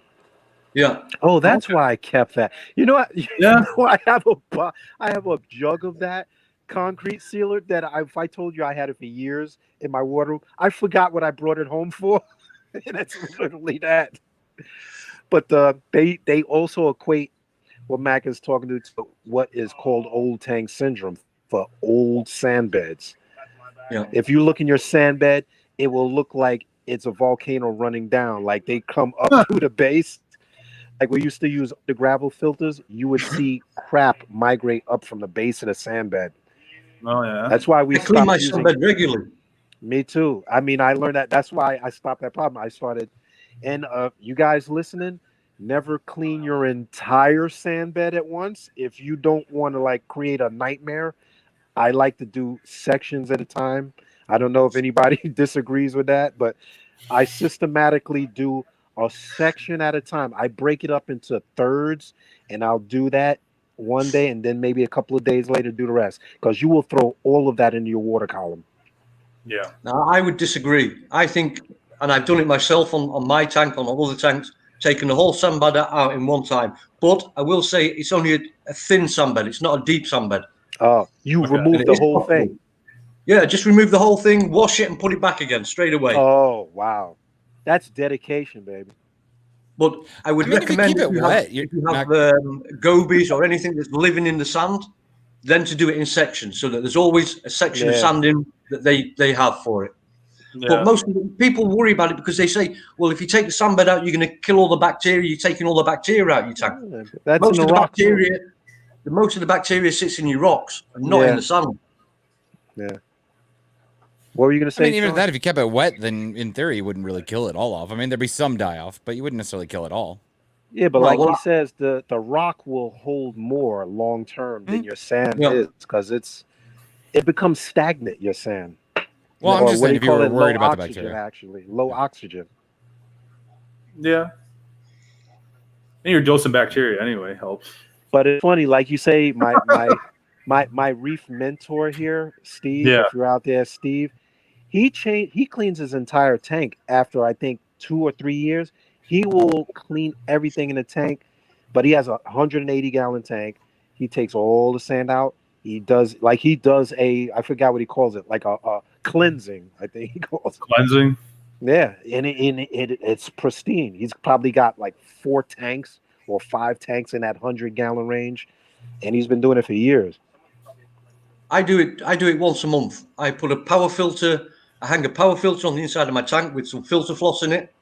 Yeah. Oh, that's why I kept that. You know what? Yeah. I have a jug of that concrete sealer that if I told you I had it for years in my wardrobe, I forgot what I brought it home for. And it's literally that. But they also equate what Mac is talking to what is called old tank syndrome for old sandbeds. Yeah. If you look in your sandbed, it will look like it's a volcano running down. Like they come up to the base. Like we used to use the gravel filters, you would see crap migrate up from the base of the sandbed. Oh yeah. That's why we I clean my stopped using. sandbed regularly. Me too. I mean, I learned that. That's why I stopped that problem. I started, and you guys listening, never clean your entire sandbed at once. If you don't want to like create a nightmare, I like to do sections at a time. I don't know if anybody disagrees with that, but I systematically do a section at a time. I break it up into thirds, and I'll do that one day, and then maybe a couple of days later do the rest, because you will throw all of that into your water column. Yeah. Now, I would disagree. I think, and I've done it myself on my tank, on other tanks, taken the whole sandbed out in one time. But I will say it's only a thin sandbed. It's not a deep sandbed. Oh, you Okay. removed And the it is whole possible. thing. Yeah, just remove the whole thing, wash it, and put it back again straight away. Oh, wow. That's dedication, baby. But I would I mean, if you recommend keep it wet, if you have gobies or anything that's living in the sand, then to do it in sections, so that there's always a section of Yeah. sand in that they have for it. Yeah. But most people worry about it because they say, well, if you take the sandbed out, you're going to kill all the bacteria. You're taking all the bacteria out of your tank. That's Most in of the the rock. Too. bacteria most of the bacteria sits in your rocks and not in the sand. Yeah. What were you gonna say? I mean, even Sean? that, if you kept it wet, then in theory you wouldn't really kill it all off. I mean, there'd be some die off, but you wouldn't necessarily kill it all. Yeah, but Well, like well, he says, the rock will hold more long term than your sand Yeah. is, because it becomes stagnant. Your sand. Well, I'm Or just what saying do if you you call were it? worried Low about the oxygen, bacteria. actually, low oxygen. Yeah. And you're dosing bacteria anyway, helps. But it's funny, like you say, my reef mentor here, Steve. Yeah. If you're out there, Steve, he cleans his entire tank after I think 2 or 3 years. He will clean everything in the tank, but he has a 180-gallon tank. He takes all the sand out. He does a, I forgot what he calls it, like a cleansing, I think he calls it. Cleansing. Yeah, and it's pristine. He's probably got like 4 tanks or 5 tanks in that 100-gallon range, and he's been doing it for years. I do it once a month. I put a power filter. I hang a power filter on the inside of my tank with some filter floss in it.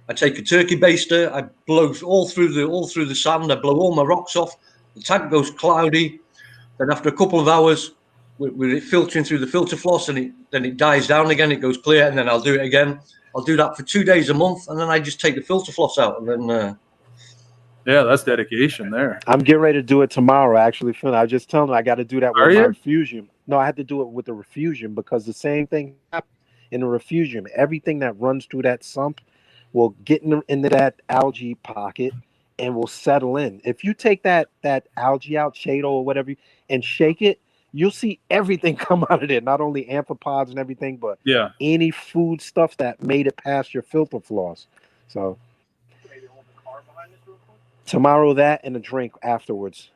I take a turkey baster. I blow all through the sand. I blow all my rocks off. The tank goes cloudy. Then after a couple of hours, with it filtering through the filter floss, and then it dies down again. It goes clear, and then I'll do it again. I'll do that for 2 days a month, and then I just take the filter floss out, and then. Yeah, that's dedication there. I'm getting ready to do it tomorrow, actually, Phil. I just tell him I got to do that with my refugium. No, I had to do it with the refugium because the same thing happened in the refugium. Everything that runs through that sump will get into that algae pocket and will settle in. If you take that algae out, shado or whatever, and shake it, you'll see everything come out of there. Not only amphipods and everything, but any food stuff that made it past your filter floss. So tomorrow that and a drink afterwards.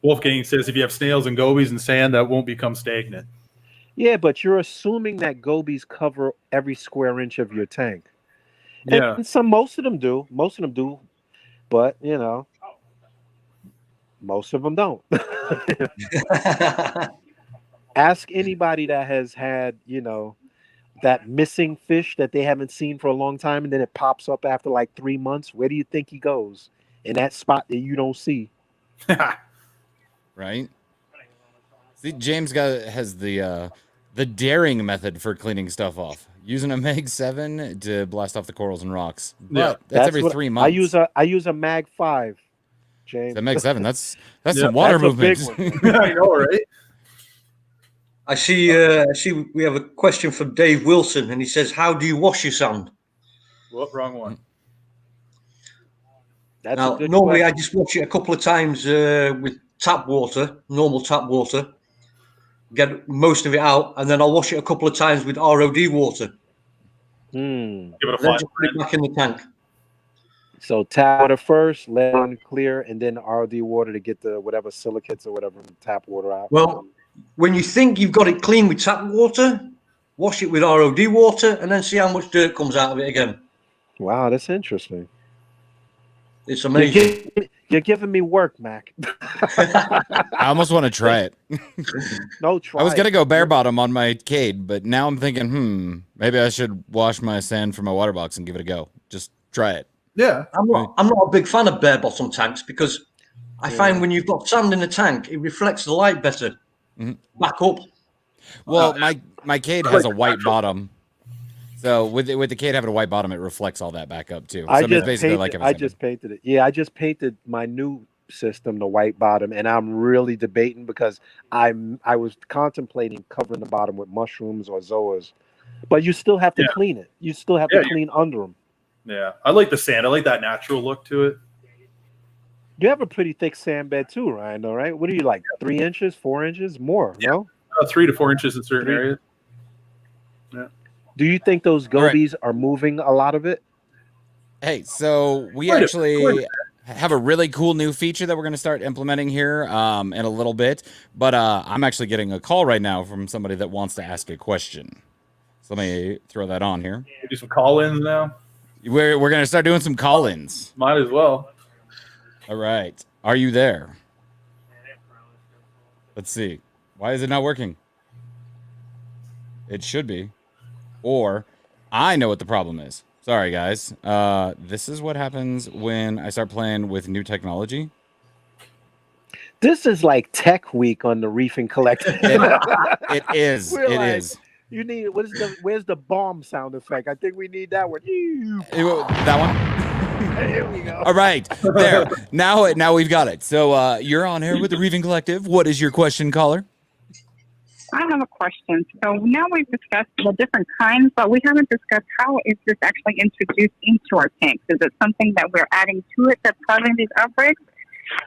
Wolfgang says if you have snails and gobies and sand, that won't become stagnant. Yeah, but you're assuming that gobies cover every square inch of your tank. Yeah. And most of them do. But, most of them don't. Ask anybody that has had, that missing fish that they haven't seen for a long time, and then it pops up after like 3 months. Where do you think he goes? In that spot that you don't see. Right? See, James has the daring method for cleaning stuff off, using a Mag 7 to blast off the corals and rocks. But that's every 3 months. I use a Mag 5, James. The Mag 7, that's some water movement. I know, right? I see we have a question from Dave Wilson, and he says, how do you wash your sand? Well, wrong one. That's now, normally question. I just wash it a couple of times with tap water, normal tap water, get most of it out, and then I'll wash it a couple of times with ROD water. Give it a then just put it back in the tank. So tap water first, let it run clear, and then ROD water to get the whatever silicates or whatever tap water out. Well, when you think you've got it clean with tap water, wash it with ROD water, and then see how much dirt comes out of it again. Wow, that's interesting. It's amazing. You're giving me work, Mac. I almost want to try it. No, try. I was gonna go bare bottom on my Cade, but now I'm thinking, maybe I should wash my sand from my water box and give it a go. Just try it. Yeah, I'm not a big fan of bare bottom tanks because I find when you've got sand in the tank, it reflects the light better. Back up. Well, my Cade has a white bottom. So with the Cade having a white bottom, it reflects all that back up too. So I just painted it. Yeah, I just painted my new system the white bottom, and I'm really debating because I was contemplating covering the bottom with mushrooms or zoas, but you still have to clean it. You still have to clean under them. Yeah, I like the sand. I like that natural look to it. You have a pretty thick sand bed too, Ryan. Though, right? What are you like? 3 inches, 4 inches, more? Yeah. No, 3 to 4 inches in certain areas. Yeah. Do you think those gobies are moving a lot of it? Hey, so we actually have a really cool new feature that we're going to start implementing here in a little bit. But I'm actually getting a call right now from somebody that wants to ask a question. So let me throw that on here. We'll do some call-ins now. We're going to start doing some call-ins. Might as well. All right. Are you there? Let's see. Why is it not working? It should be. Or I know what the problem is. Sorry, guys. This is what happens when I start playing with new technology. This is like Tech Week on the Reefing Collective. It is. We're It like, is. You need where's the bomb sound effect? I think we need that one. That one. Here we go. All right, there. Now we've got it. So you're on air with the Reefing Collective. What is your question, caller? I have a question. So now we've discussed the different kinds, but we haven't discussed how is this actually introduced into our tanks. Is it something that we're adding to it that's causing these outbreaks?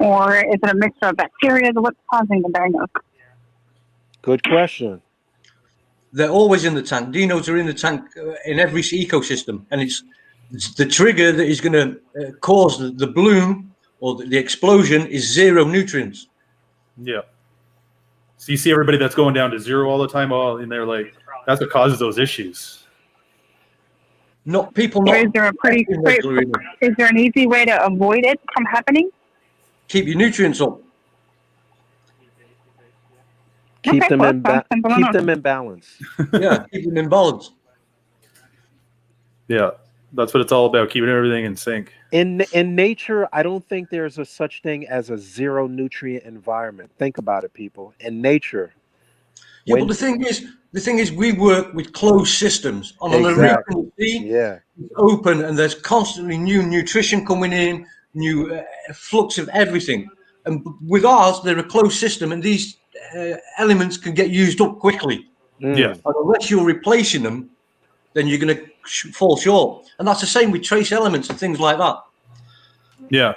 Or is it a mixture of bacteria? What's causing the dinos? Good question. They're always in the tank. Dinos are in the tank in every ecosystem, and it's the trigger that is going to cause the bloom or the explosion is zero nutrients. Yeah. So you see everybody that's going down to zero all the time, all in there, like that's what causes those issues. Not people. Or is there is there an easy way to avoid it from happening? Keep your nutrients up. Keep them in in balance. Yeah, keep them in balance. Yeah, that's what it's all about, keeping everything in sync. In nature, I don't think there's a such thing as a zero nutrient environment. Think about it, people. In nature. Yeah, but the thing is, we work with closed systems. On the reef, yeah, it's open, and there's constantly new nutrition coming in, new flux of everything. And with ours, they're a closed system, and these elements can get used up quickly. Yeah. And unless you're replacing them, then you're going to fall short. And that's the same with trace elements and things like that. Yeah.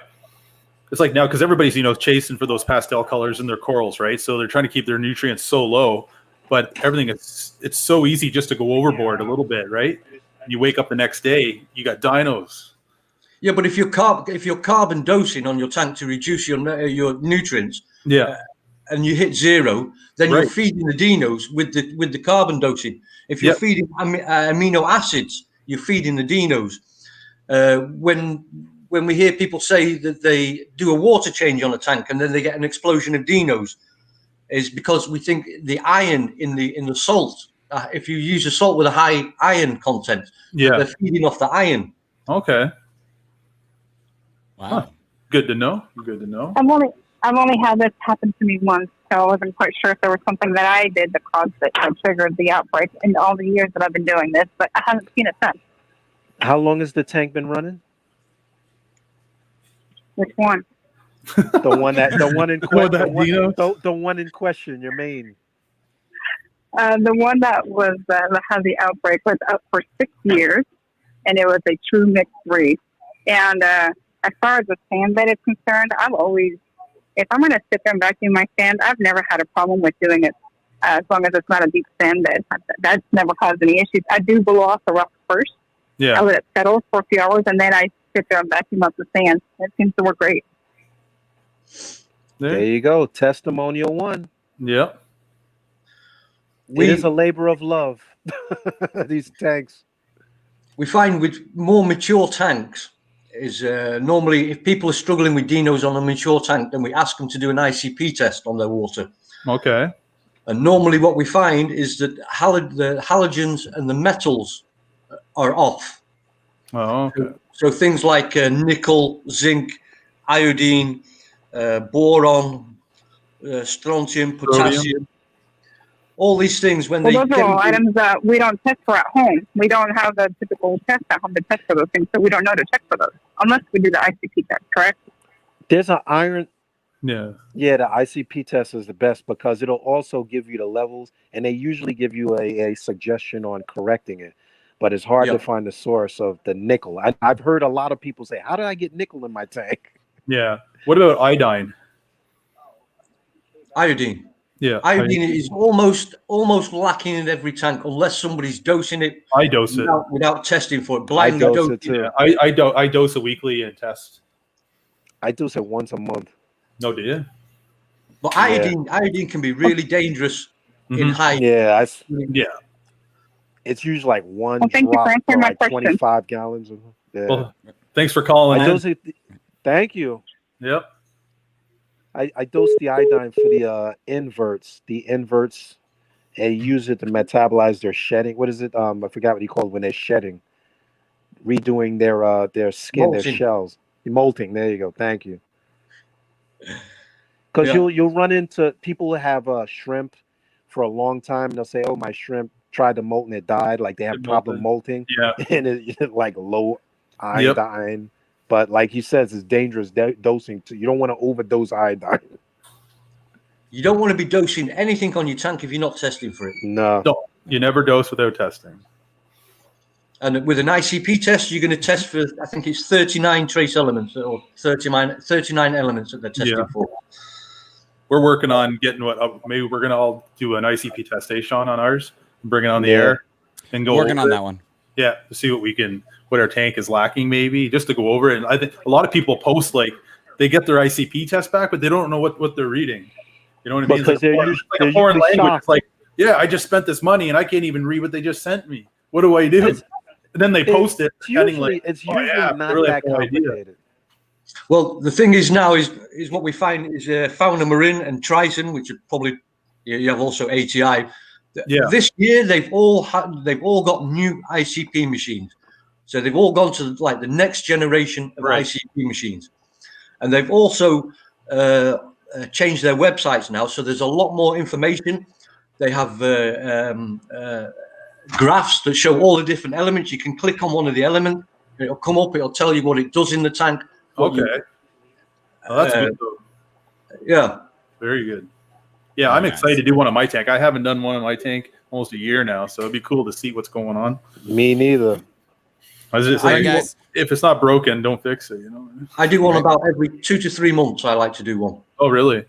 It's like now, because everybody's, chasing for those pastel colors in their corals, right? So they're trying to keep their nutrients so low, but everything, it's so easy just to go overboard a little bit, right? And you wake up the next day, you got dinos. Yeah, but if you're carbon dosing on your tank to reduce your nutrients, and you hit zero, then you're feeding the dinos with the carbon dosing. If you're feeding amino acids, you're feeding the dinos. When we hear people say that they do a water change on a tank and then they get an explosion of dinos, is because we think the iron in the salt. If you use a salt with a high iron content, they're feeding off the iron. Okay. Wow. Huh. Good to know. Good to know. I've only had this happen to me once, so I wasn't quite sure if there was something that I did that caused it, that triggered the outbreak in all the years that I've been doing this, but I haven't seen it since. How long has the tank been running? Which one? The one in question. The one in question. Your main. The one that had the outbreak was up for 6 years, and it was a true mixed reef. And as far as the sand bed is concerned, I've always, if I'm going to sit there and vacuum my sand, I've never had a problem with doing it as long as it's not a deep sand bed. That's never caused any issues. I do blow off the rock first. Yeah. I let it settle for a few hours, and then I sit there and vacuum up the sand. It seems to work great. There you go. Testimonial one. Yep. It is a labor of love. These tanks. We find with more mature tanks is normally if people are struggling with dinos on a mature tank, then we ask them to do an ICP test on their water. Okay. And normally what we find is that the halogens and the metals are off. Oh, okay. So things like nickel, zinc, iodine, boron, strontium, potassium, all these things when those are all items that we don't test for at home. We don't have the typical test at home to test for those things, so we don't know to check for those unless we do the ICP test, correct? There's an iron. Yeah. Yeah, the ICP test is the best because it'll also give you the levels, and they usually give you a suggestion on correcting it. But it's hard to find the source of the nickel. I've heard a lot of people say, "How did I get nickel in my tank?" Yeah. What about iodine? Iodine. Yeah. Iodine is almost lacking in every tank unless somebody's dosing it. I dose it without testing for it. I dose it too. Yeah, I dose it weekly and test. I dose it once a month. No, do you? But iodine can be really dangerous in high. Yeah, yeah. It's usually like one thank drop you for for my like question. 25 gallons. Yeah. Well, thanks for calling in. Thank you. Yep. I dose the iodine for the inverts. The inverts, they use it to metabolize their shedding. What is it? I forgot what you call it when they're shedding, redoing their skin, Molting. their shells, molting. There you go. Thank you. Because Yeah. you'll run into people who have shrimp for a long time, and they'll say, "Oh, my shrimp tried to molt and it died." Like they have It problem molting, Yeah. and it like low Yep. iodine. But like he says, it's dangerous dosing. You don't want to overdose iodine. You don't want to be dosing anything on your tank if you're not testing for it. No. No, you never dose without testing. And with an ICP test, you're going to test for, I think it's 39 trace elements or 39 elements that they're testing Yeah. for. We're working on getting maybe we're gonna all do an ICP test, Sean, on ours, and bring it on the Yeah. air, and go Working over on it. that one. Yeah, to see what our tank is lacking, maybe just to go over it. And I think a lot of people post like they get their ICP test back, but they don't know what they're reading. You know what I mean? Because It's like a foreign usually language. shocked. It's like, yeah, I just spent this money and I can't even read what they just sent me. What do I do? It's- And then they post it, It's pretending usually, like, it's oh, usually yeah, not really that have no idea. complicated. Well, the thing is now is what we find is fauna marin and Triton, which are probably you have also ATI. Yeah. This year they've all got new ICP machines, so they've all gone to like the next generation of Right. ICP machines, and they've also changed their websites now. So there's a lot more information. They have graphs that show all the different elements. You can click on one of the elements, it'll come up. It'll tell you what it does in the tank. what Okay. you- Well, that's good. Though. Yeah. Very good. Yeah, I'm Nice. excited to do one on my tank. I haven't done one on my tank almost a year now, so it'd be cool to see what's going on. Me neither. I was just All right, like, guys. if it's not broken, don't fix it. You know? I do one Right. about every 2 to 3 months. I like to do one. Oh, really?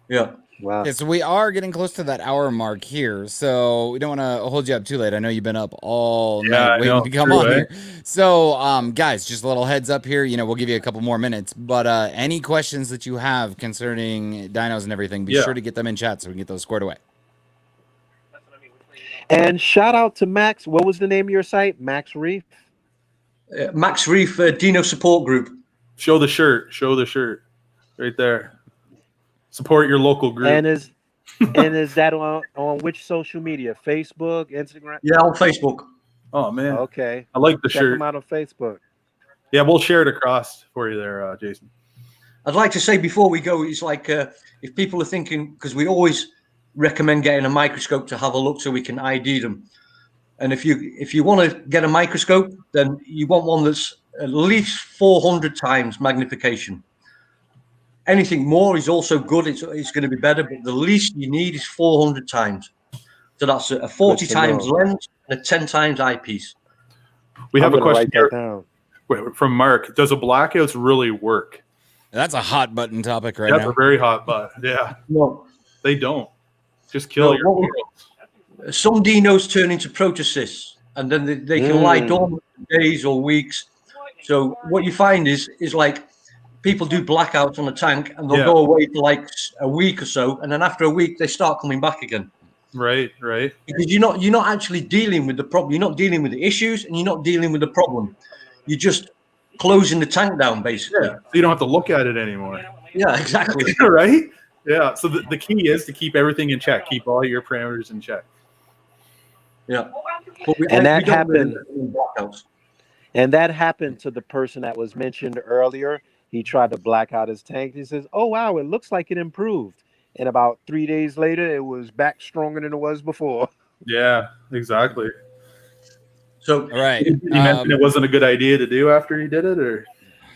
Yeah. Wow. Okay, so we are getting close to that hour mark here, so we don't want to hold you up too late. I know you've been up all Yeah, night I waiting know. to come True, on eh? here. So, guys, just a little heads up here. We'll give you a couple more minutes, but any questions that you have concerning dinos and everything, be Yeah. sure to get them in chat so we can get those squared away. And shout out to Max. What was the name of your site? Max Reef. Max Reef Dino Support Group. Show the shirt. Show the shirt. Right there. Support your local group. And is that on which social media? Facebook, Instagram? Yeah, on Facebook. Oh, man. Okay. I like the Check shirt. them out on Facebook. Yeah, we'll share it across for you there, Jason. I'd like to say before we go, it's like if people are thinking, because we always recommend getting a microscope to have a look so we can ID them. And if you want to get a microscope, then you want one that's at least 400 times magnification. Anything more is also good. It's going to be better, but the least you need is 400 times. So that's a 40 Good to times know. lens and a 10 times eyepiece. We have I'm a gonna question write here that down. from Mark. Does a blackouts really work? That's a hot button topic right That's now. a very hot button. Yeah, No, they don't. Just kill No, your what we- corals. some dinos turn into protocysts, and then they can lie dormant for days or weeks. So what you find is like people do blackouts on the tank, and they'll Yeah. go away for like a week or so, and then after a week they start coming back again. Right, right. Because you're not actually dealing with the problem. You're not dealing with the issues, and you're not dealing with the problem. You're just closing the tank down, basically. Yeah, so you don't have to look at it anymore. Yeah, exactly. Right? Yeah. So the key is to keep everything in check. Keep all your parameters in check. Yeah. But And that don't really happened- do blackouts. And that happened to the person that was mentioned earlier. He tried to black out his tank. He says, "Oh wow, it looks like it improved." And about 3 days later, it was back stronger than it was before. Yeah, exactly. So All right. You mentioned it wasn't a good idea to do after he did it, or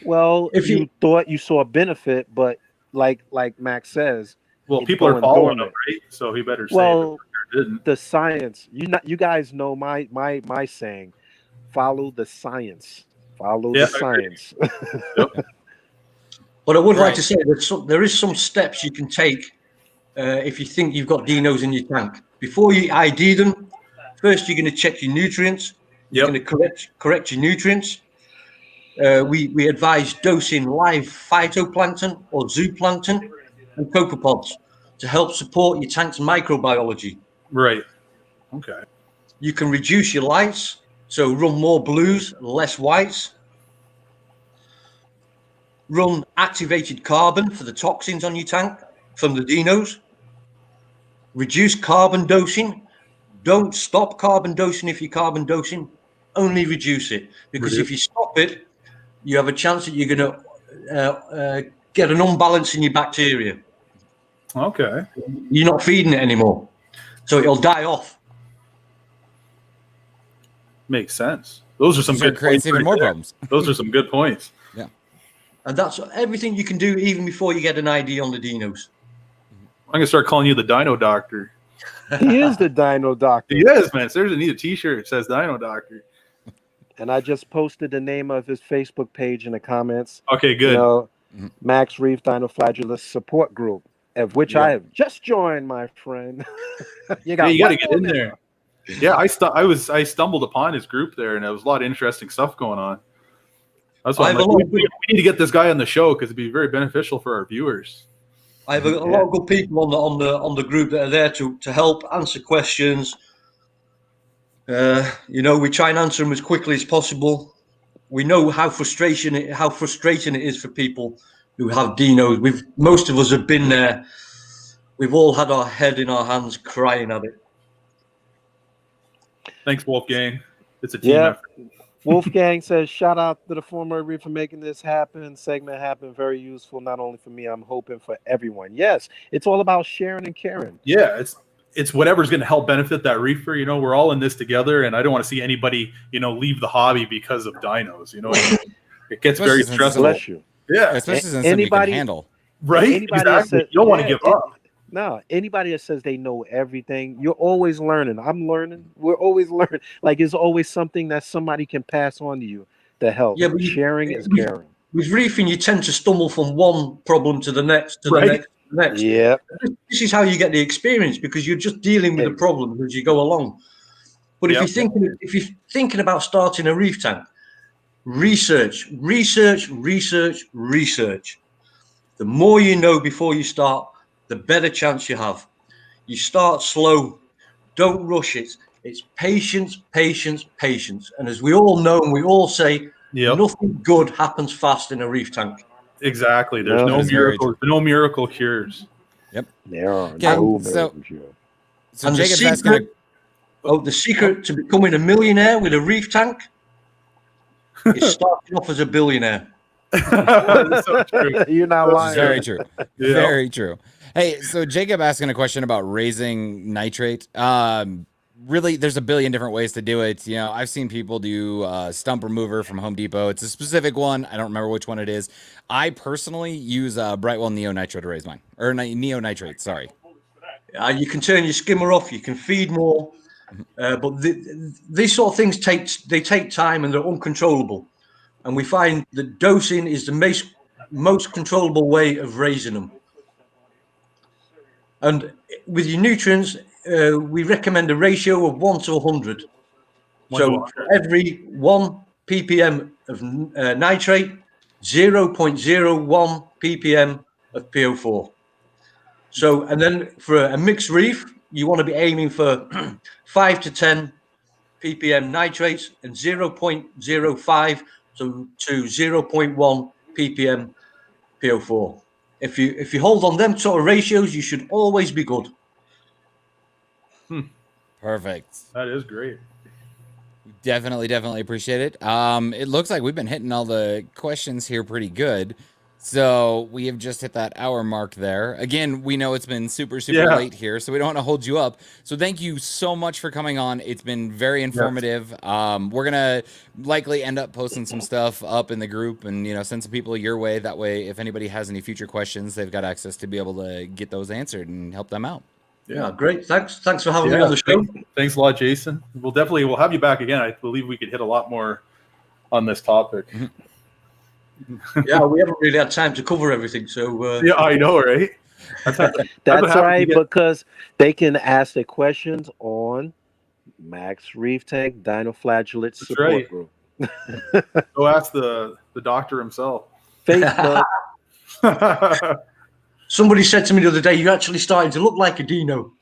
Well, If you you- thought you saw a benefit, but like Max says, well, It's people are going following him, dormant. right? So he better say well, it or didn't. the science. You guys know my saying: follow the science. Follow Yeah, the I agree. science. But I would Right. like to say that there is some steps you can take if you think you've got dinos in your tank. Before you ID them, first you're going to check your nutrients. You're Yep. going to correct your nutrients. We advise dosing live phytoplankton or zooplankton and copepods to help support your tank's microbiology. Right. Okay. You can reduce your lights, so run more blues, less whites. Run activated carbon for the toxins on your tank from the dinos. Reduce carbon dosing. Don't stop carbon dosing if you're carbon dosing. Only reduce it. Because if you stop it, you have a chance that you're going to get an unbalance in your bacteria. Okay. You're not feeding it anymore, so it'll die off. Makes sense. Those are some So it good creates points. even right more there. problems. Those are some good points. Yeah. And that's everything you can do even before you get an ID on the dinos. I'm gonna start calling you the Dino Doctor. He is the Dino Doctor. He is, man. Seriously, need a T-shirt that says Dino Doctor. And I just posted the name of his Facebook page in the comments. Okay, good. You know, Mhm. Max Reef Dinoflagellates Support Group, of which Yeah. I have just joined, my friend. You got to one get more in there. Yeah, I stumbled upon his group there, and there was a lot of interesting stuff going on. That's why I'm like, we need to get this guy on the show because it'd be very beneficial for our viewers. I have a lot of good people on the group that are there to help answer questions. You know, we try and answer them as quickly as possible. We know how frustrating it is for people who have dinos. Most of us have been there. We've all had our head in our hands crying at it. Thanks, Wolfgang. It's a team Yeah. effort. Wolfgang says, shout out to the former Reef for making this segment happen. Very useful, not only for me, I'm hoping for everyone. Yes, it's all about sharing and caring. Yeah, it's whatever's going to help benefit that reefer. You know, we're all in this together, and I don't want to see anybody, you know, leave the hobby because of dinos. You know, it gets very Especially since stressful. Bless you. Yeah, Especially since something you can Anybody- handle. right. Anybody that Exactly. said- You don't want to yeah, give up. No, anybody that says they know everything, you're always learning. I'm learning. We're always learning. Like, it's always something that somebody can pass on to you to help. Yeah, but Sharing is caring. With reefing, you tend to stumble from one problem to the next, to the Right. next, to the next. Yeah. This is how you get the experience because you're just dealing with the problem as you go along. But if you're thinking about starting a reef tank, research. The more you know before you start, the better chance you have. You start slow, don't rush it. It's patience. And as we all know and we all say, nothing good happens fast in a reef tank. Exactly. There's No, no that is very miracles. No miracle cures. There are Okay, no so- miracles here. So And the Jacob's asking secret to becoming a millionaire with a reef tank is starting off as a billionaire. That's so true. You're not lying. Very true. Yeah. Very true. Hey, so Jacob asking a question about raising nitrate. Really, there's a billion different ways to do it. You know, I've seen people do stump remover from Home Depot. It's a specific one. I don't remember which one it is. I personally use Brightwell Neo Nitro to raise mine, or Neo Nitrate. Sorry. You can turn your skimmer off. You can feed more, but these sort of things take time and they're uncontrollable. And we find that dosing is the most controllable way of raising them. And with your nutrients, we recommend a ratio of 1 to 100. So for every 1 ppm of nitrate, 0.01 ppm of PO4. So, and then for a mixed reef, you want to be aiming for 5 to 10 ppm nitrates and 0.05 to 0.1 ppm PO4. If you hold on them sort of ratios, you should always be good. Perfect. That is great. Definitely appreciate it. It looks like we've been hitting all the questions here pretty good. So we have just hit that hour mark there. Again, we know it's been super late here, so we don't want to hold you up. So thank you so much for coming on. It's been very informative. We're gonna likely end up posting some stuff up in the group and send some people your way. That way, if anybody has any future questions, they've got access to be able to get those answered and help them out. Yeah, great. Thanks for having me on the show. Thanks a lot, Jason. We'll have you back again. I believe we could hit a lot more on this topic. Yeah, we haven't really had time to cover everything, so yeah, I know, right? That's right, because they can ask their questions on Max Reef Tank Dinoflagellates Support Group. Go ask the doctor himself. Facebook. Somebody said to me the other day, "You're actually starting to look like a dino."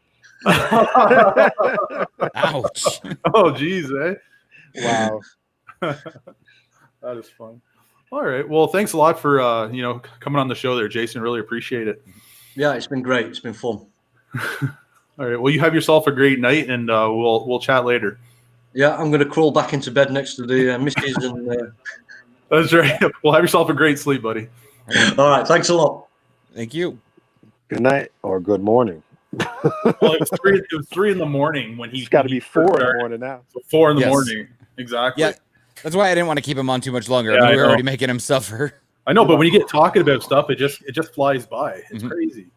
Ouch. Oh, geez, eh? Wow. That is fun. All right. Well, thanks a lot for coming on the show there, Jason. Really appreciate it. Yeah, it's been great. It's been fun. All right. Well, you have yourself a great night, and we'll chat later. Yeah, I'm going to crawl back into bed next to the missus. And that's right. Well, have yourself a great sleep, buddy. all right. Thanks a lot. Thank you. Good night or good morning. Well, it was 3 in the morning when he. It's got to be 4 in the started. morning now. So 4 in the Yes. morning, exactly. Yeah, that's why I didn't want to keep him on too much longer. Yeah, I mean, I we were know. already making him suffer. I know, but when you get talking about stuff, it just flies by. It's Mhm. crazy.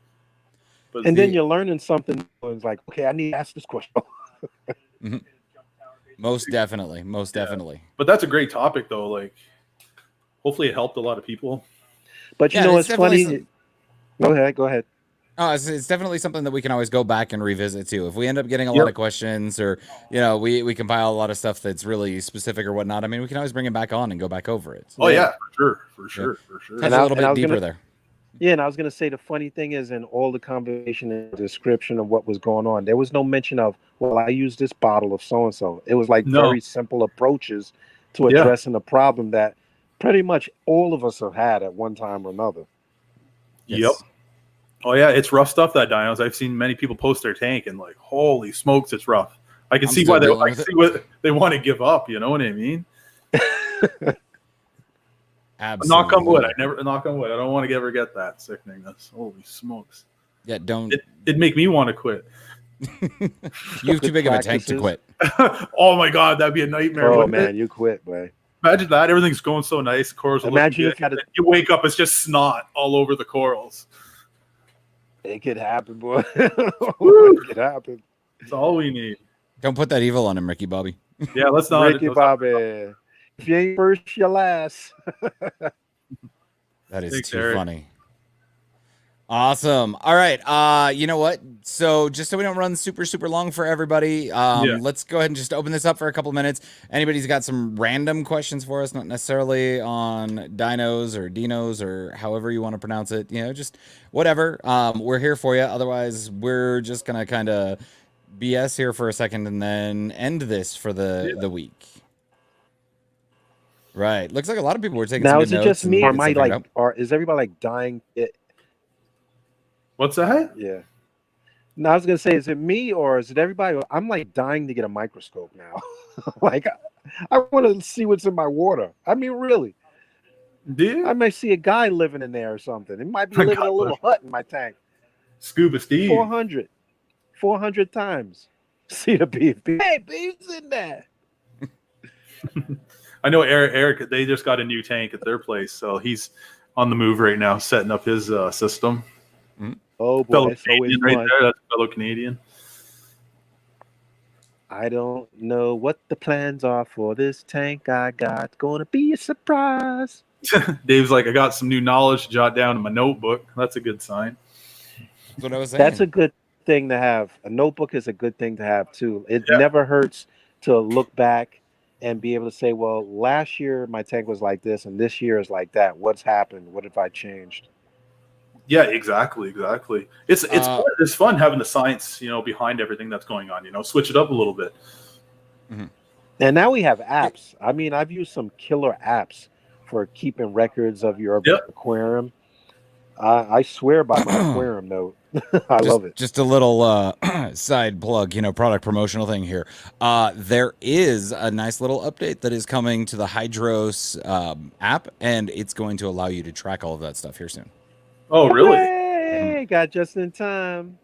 But And then you're learning something. It's like, okay, I need to ask this question. Most definitely, most Yeah. definitely. But that's a great topic, though. Like, hopefully, it helped a lot of people. But you Yeah, know, it's it's funny. definitely Go ahead. It's definitely something that we can always go back and revisit too. If we end up getting a lot of questions, or we compile a lot of stuff that's really specific or whatnot, I mean, we can always bring it back on and go back over it. Oh yeah, for sure. Touch a little bit deeper there. Yeah, and I was going to say the funny thing is in all the conversation and description of what was going on, there was no mention of, well, I used this bottle of so-and-so. It was like very simple approaches to addressing a problem that pretty much all of us have had at one time or another. Yes. Yep. Oh yeah, it's rough stuff, that dinos. I've seen many people post their tank and like, holy smokes, it's rough. I can see why they want to give up. You know what I mean? Absolutely. Knock on wood. Knock on wood. I don't want to ever get that sickeningness. Holy smokes. Yeah, don't. It'd make me want to quit. You have too big of a tank to quit. Oh my god, that'd be a nightmare. Oh man, you quit, boy. Imagine that. Everything's going so nice. Corals. Imagine if you wake up, it's just snot all over the corals. It could happen, boy. It could happen. That's all we need. Don't put that evil on him, Ricky Bobby. Yeah, let's not. Ricky Bobby. If you ain't first, you're last. That is Thanks, too Eric. funny. Awesome. All right. You know what? So just so we don't run super long for everybody, let's go ahead and just open this up for a couple of minutes. Anybody's got some random questions for us, not necessarily on dinos or dinos or however you want to pronounce it, just whatever. We're here for you. Otherwise, we're just going to kind of BS here for a second and then end this for the week. Right. Looks like a lot of people were taking now, some is good it notes just me, or am I and like, or is everybody like dying? What's that? Yeah. No, I was gonna say, is it me or is it everybody? I'm like dying to get a microscope now. Like, I want to see what's in my water. I mean, really. Dude, I might see a guy living in there or something. It might be living in a little hut in my tank. Scuba Steve. 400 times. See the beef. Hey, beef's in there. I know Eric. They just got a new tank at their place, so he's on the move right now, setting up his system. Oh boy, Fellow it's always Canadian right fun. there. That's a fellow Canadian. I don't know what the plans are for this tank I got. Gonna be a surprise. Dave's like, I got some new knowledge to jot down in my notebook. That's a good sign. That's what I was saying. That's a good thing to have. A notebook is a good thing to have too. It never hurts to look back and be able to say, well, last year my tank was like this and this year is like that. What's happened? What have I changed? Yeah, exactly. It's fun having the science, behind everything that's going on. Switch it up a little bit. Mm-hmm. And now we have apps. I mean, I've used some killer apps for keeping records of your aquarium. I swear by my aquarium, though. I love it. Just a little side plug, product promotional thing here. There is a nice little update that is coming to the Hydros app, and it's going to allow you to track all of that stuff here soon. Oh, really? Hey, got just in time.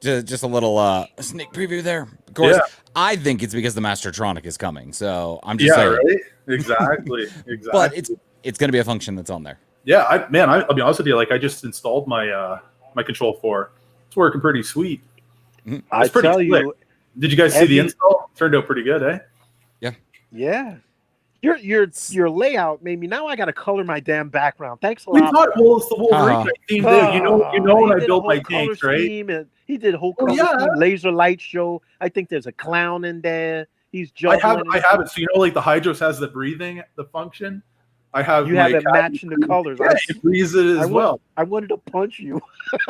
Just a little sneak preview there. Of course, I think it's because the Mastertronic is coming, so I'm just saying. Right? Exactly. But it's going to be a function that's on there. Yeah, I'll be honest with you. Like, I just installed my my Control 4. It's working pretty sweet. Mm-hmm. I tell you. Did you guys see the install? Turned out pretty good, eh? Yeah. Your layout made me. Now I got to color my damn background. Thanks a We lot. thought, well, it's the whole Reef theme. You know when I built my tanks, right? And he did a whole color scheme, laser light show. I think there's a clown in there. He's juggling. I have it. So like the Hydros has the breathing, the function. I have. You have it matching the colors. Yeah, it breathes it as well. I wanted to punch you.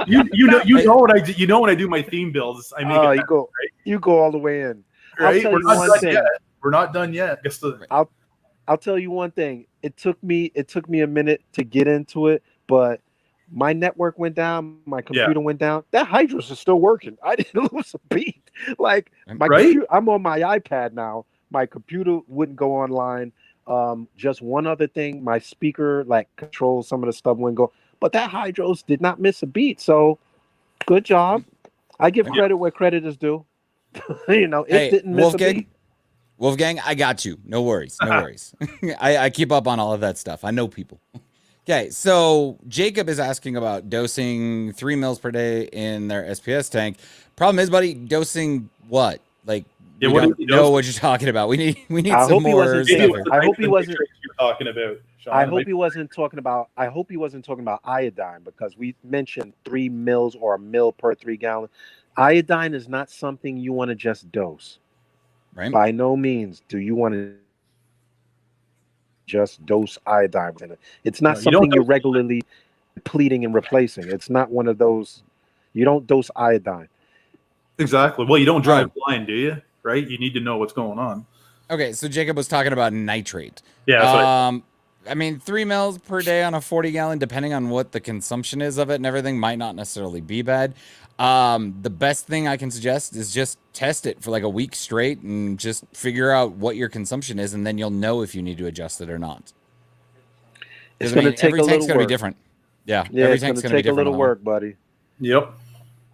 you know what I do. You know when I do my theme builds, I make it. You go all the way in. Right? We're not done yet. I'll tell you one thing. It took me a minute to get into it, but my network went down, my computer went down. That Hydros is still working. I didn't lose a beat. Like computer, I'm on my iPad now. My computer wouldn't go online. Just one other thing, my speaker controls some of the stuff wouldn't go, but that Hydros did not miss a beat. So Good job. I give credit where credit is due. It Hey, didn't miss a beat. Wolfgang, I got you. No worries. No worries. I keep up on all of that stuff. I know people. Okay, so Jacob is asking about dosing 3 mils per day in their SPS tank. Problem is, buddy, dosing what? Like, we don't know what you're talking about. We need I some hope he more wasn't. stuff. I hope he wasn't. You're talking about. Sean. I hope he wasn't talking about. I hope he wasn't talking about iodine, because we mentioned 3 mils or a mil per 3 gallon. Iodine is not something you want to just dose. Right? By no means do you want to just dose iodine within it. It's not something you're regularly depleting and replacing. It's not one of those. You don't dose iodine. Exactly. Well, you don't drive blind, do you? Right? You need to know what's going on. Okay, so Jacob was talking about nitrate. Yeah, that's I mean, 3 mils per day on a 40-gallon, depending on what the consumption is of it and everything, might not necessarily be bad. The best thing I can suggest is just test it for like a week straight and just figure out what your consumption is, and then you'll know if you need to adjust it or not. It's going to take every a tank's little going to work. be different. Yeah, Yeah, every it's tank's going going to to be take a different. little work, buddy. Yep.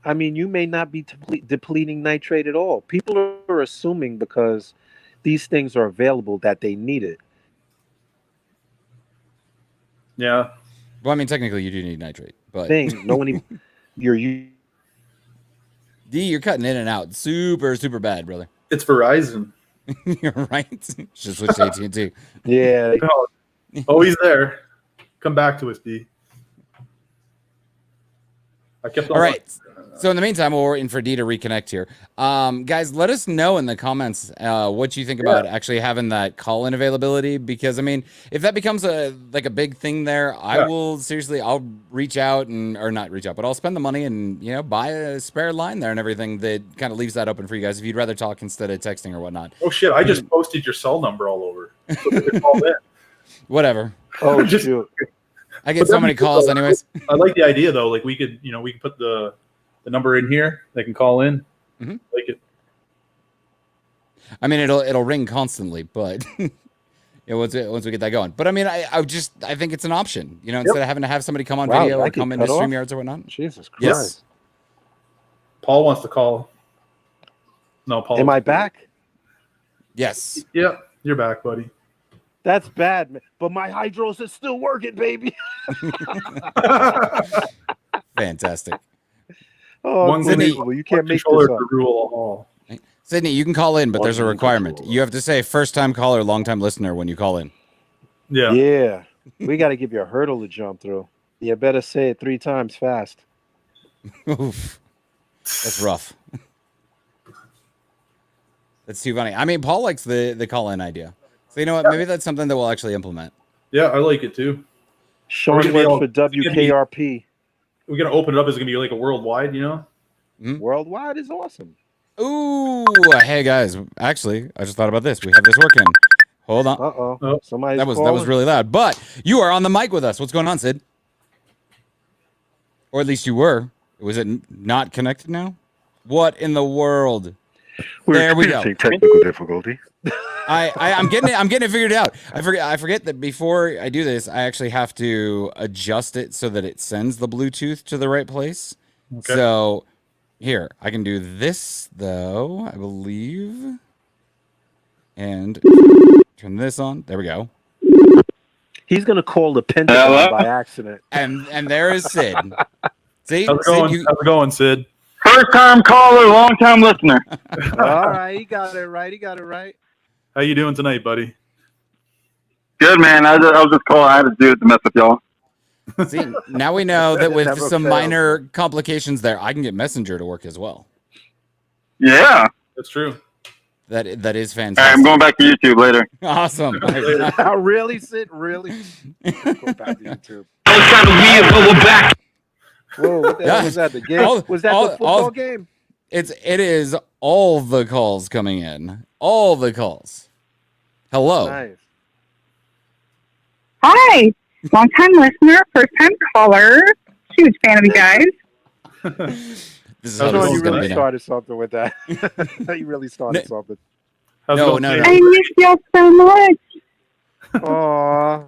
I mean, you may not be depleting nitrate at all. People are assuming because these things are available that they need it. Yeah. Well, I mean, technically you do need nitrate, but No one even you're D, you're cutting in and out, super bad, brother. It's Verizon. You're right. Just switch to AT&T. Yeah. Oh, he's there. Come back to us, D. I kept on. All right. So in the meantime, while we're waiting for D to reconnect here, guys, let us know in the comments what you think about actually having that call-in availability. Because I mean, if that becomes a big thing there, I will seriously, I'll reach out or not reach out, but I'll spend the money and buy a spare line there and everything that kind of leaves that open for you guys if you'd rather talk instead of texting or whatnot. Oh shit! I just posted your cell number all over. So they can call in. Whatever. Oh shoot! I get so many calls, anyways. I like the idea though. Like we could put the number in here. They can call in. Mm-hmm. Like it. I mean, it'll ring constantly, but once we get that going. But I mean, I think it's an option. Instead of having to have somebody come on video or come into StreamYards or whatnot. Jesus Christ! Yes. Paul wants to call. No, Paul. Am I back? Yes. Yeah, you're back, buddy. That's bad, man. But my hydros is still working, baby. Fantastic. Oh, One unbelievable. You can't make controller this up. to rule all. Sydney, you can call in, but there's a requirement. You have to say first-time caller, long-time listener when you call in. Yeah. Yeah. We got to give you a hurdle to jump through. You better say it 3 times fast. Oof. That's rough. That's too funny. I mean, Paul likes the call-in idea. So you know what? Maybe that's something that we'll actually implement. Yeah, I like it too. Sean works for WKRP. We're gonna open it up. It's gonna be like a worldwide, Mm-hmm. Worldwide is awesome. Ooh, hey guys. Actually, I just thought about this. We have this working. Hold on. Uh-oh. Somebody's That was really loud. But you are on the mic with us. What's going on, Sid? Or at least you were. Was it not connected now? What in the world? There we go. Technical difficulty. I'm getting it figured out. I forget that before I do this, I actually have to adjust it so that it sends the Bluetooth to the right place. Okay. So here, I can do this though, I believe. And turn this on. There we go. He's gonna call the Pentagon by accident. And there is Sid. See? How's it going, Sid? First time caller, long time listener. All right, he got it right. How you doing tonight, buddy? Good, man. I was just calling. I had to do it to mess with y'all. See, now we know that with Never some fails. minor complications there, I can get Messenger to work as well. Yeah. That's true. That is All right, fantastic. I'm going back to YouTube later. Awesome. Really, Sid? Really? Go back to YouTube. I was trying to weird, but we're back. Whoa, what the hell was that? The game? Was that the football game? It is all the calls coming in. All the calls. Hello. Nice. Hi, long time listener, first time caller. Huge fan of you guys. This is how Sean, this you is going to really be now. started something with that. You really started something. How's No, it going? no, no. I miss y'all so much. Aw,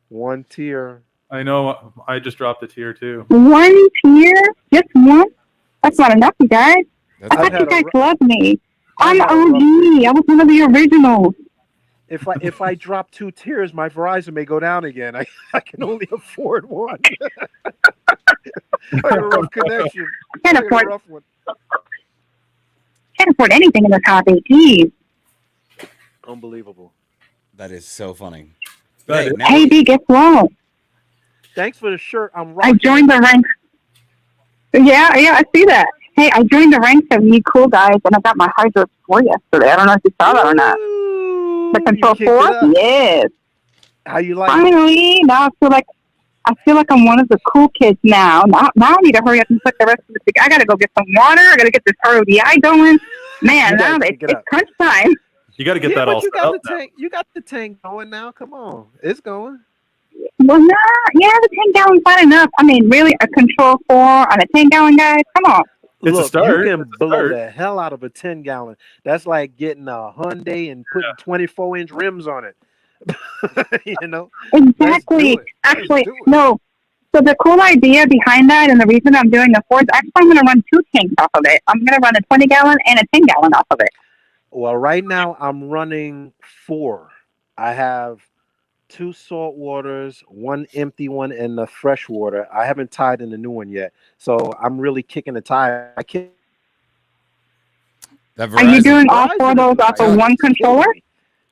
one tear. I know. I just dropped a tear too. One tear, just one. That's not enough, you guys. That's I thought you had a guys ru- loved me. I'm I've the had a rough OG. I was one of the originals. If I drop 2 tiers, my Verizon may go down again. I can only afford one. I got a rough connection. Can't I got a afford, rough one. can't afford anything in the top 8. Geez. Unbelievable. That is so funny. That Hey, is- now Hey, B, guess what? Thanks for the shirt. I'm I rocking. joined the ranks. Yeah, I see that. Hey, I joined the ranks of you cool guys, and I got my Hydro 4 yesterday. I don't know if you saw that or not. Ooh, The you Control kicked 4? it up. Yes. How you like it? Finally, now I feel like I'm one of the cool kids now. Now I need to hurry up and put the rest of the. I gotta go get some water. I gotta get this RODI going. Man, You gotta now pick it it's up. crunch time. You got to get Yeah, that but all you set got up the now. tank. You got the tank going now. Come on, it's going. Well, the 10-gallon's not enough. I mean, really, a Control 4 on a 10-gallon, guys? Come on. It's a Look, start. you can It's a blow start. the hell out of a 10-gallon. That's like getting a Hyundai and putting 24-inch rims on it. You know, Exactly. do it. Actually, Let's do it. no. So the cool idea behind that, and the reason I'm doing the 4 is actually I'm going to run 2 tanks off of it. I'm going to run a 20-gallon and a 10-gallon off of it. Well, right now I'm running 4. I have 2 salt waters, 1 empty one, and the fresh water. I haven't tied in the new one yet, so I'm really kicking the tire. I can't. that Are you Verizon, doing all 4 of Verizon those off is of one killing controller? me.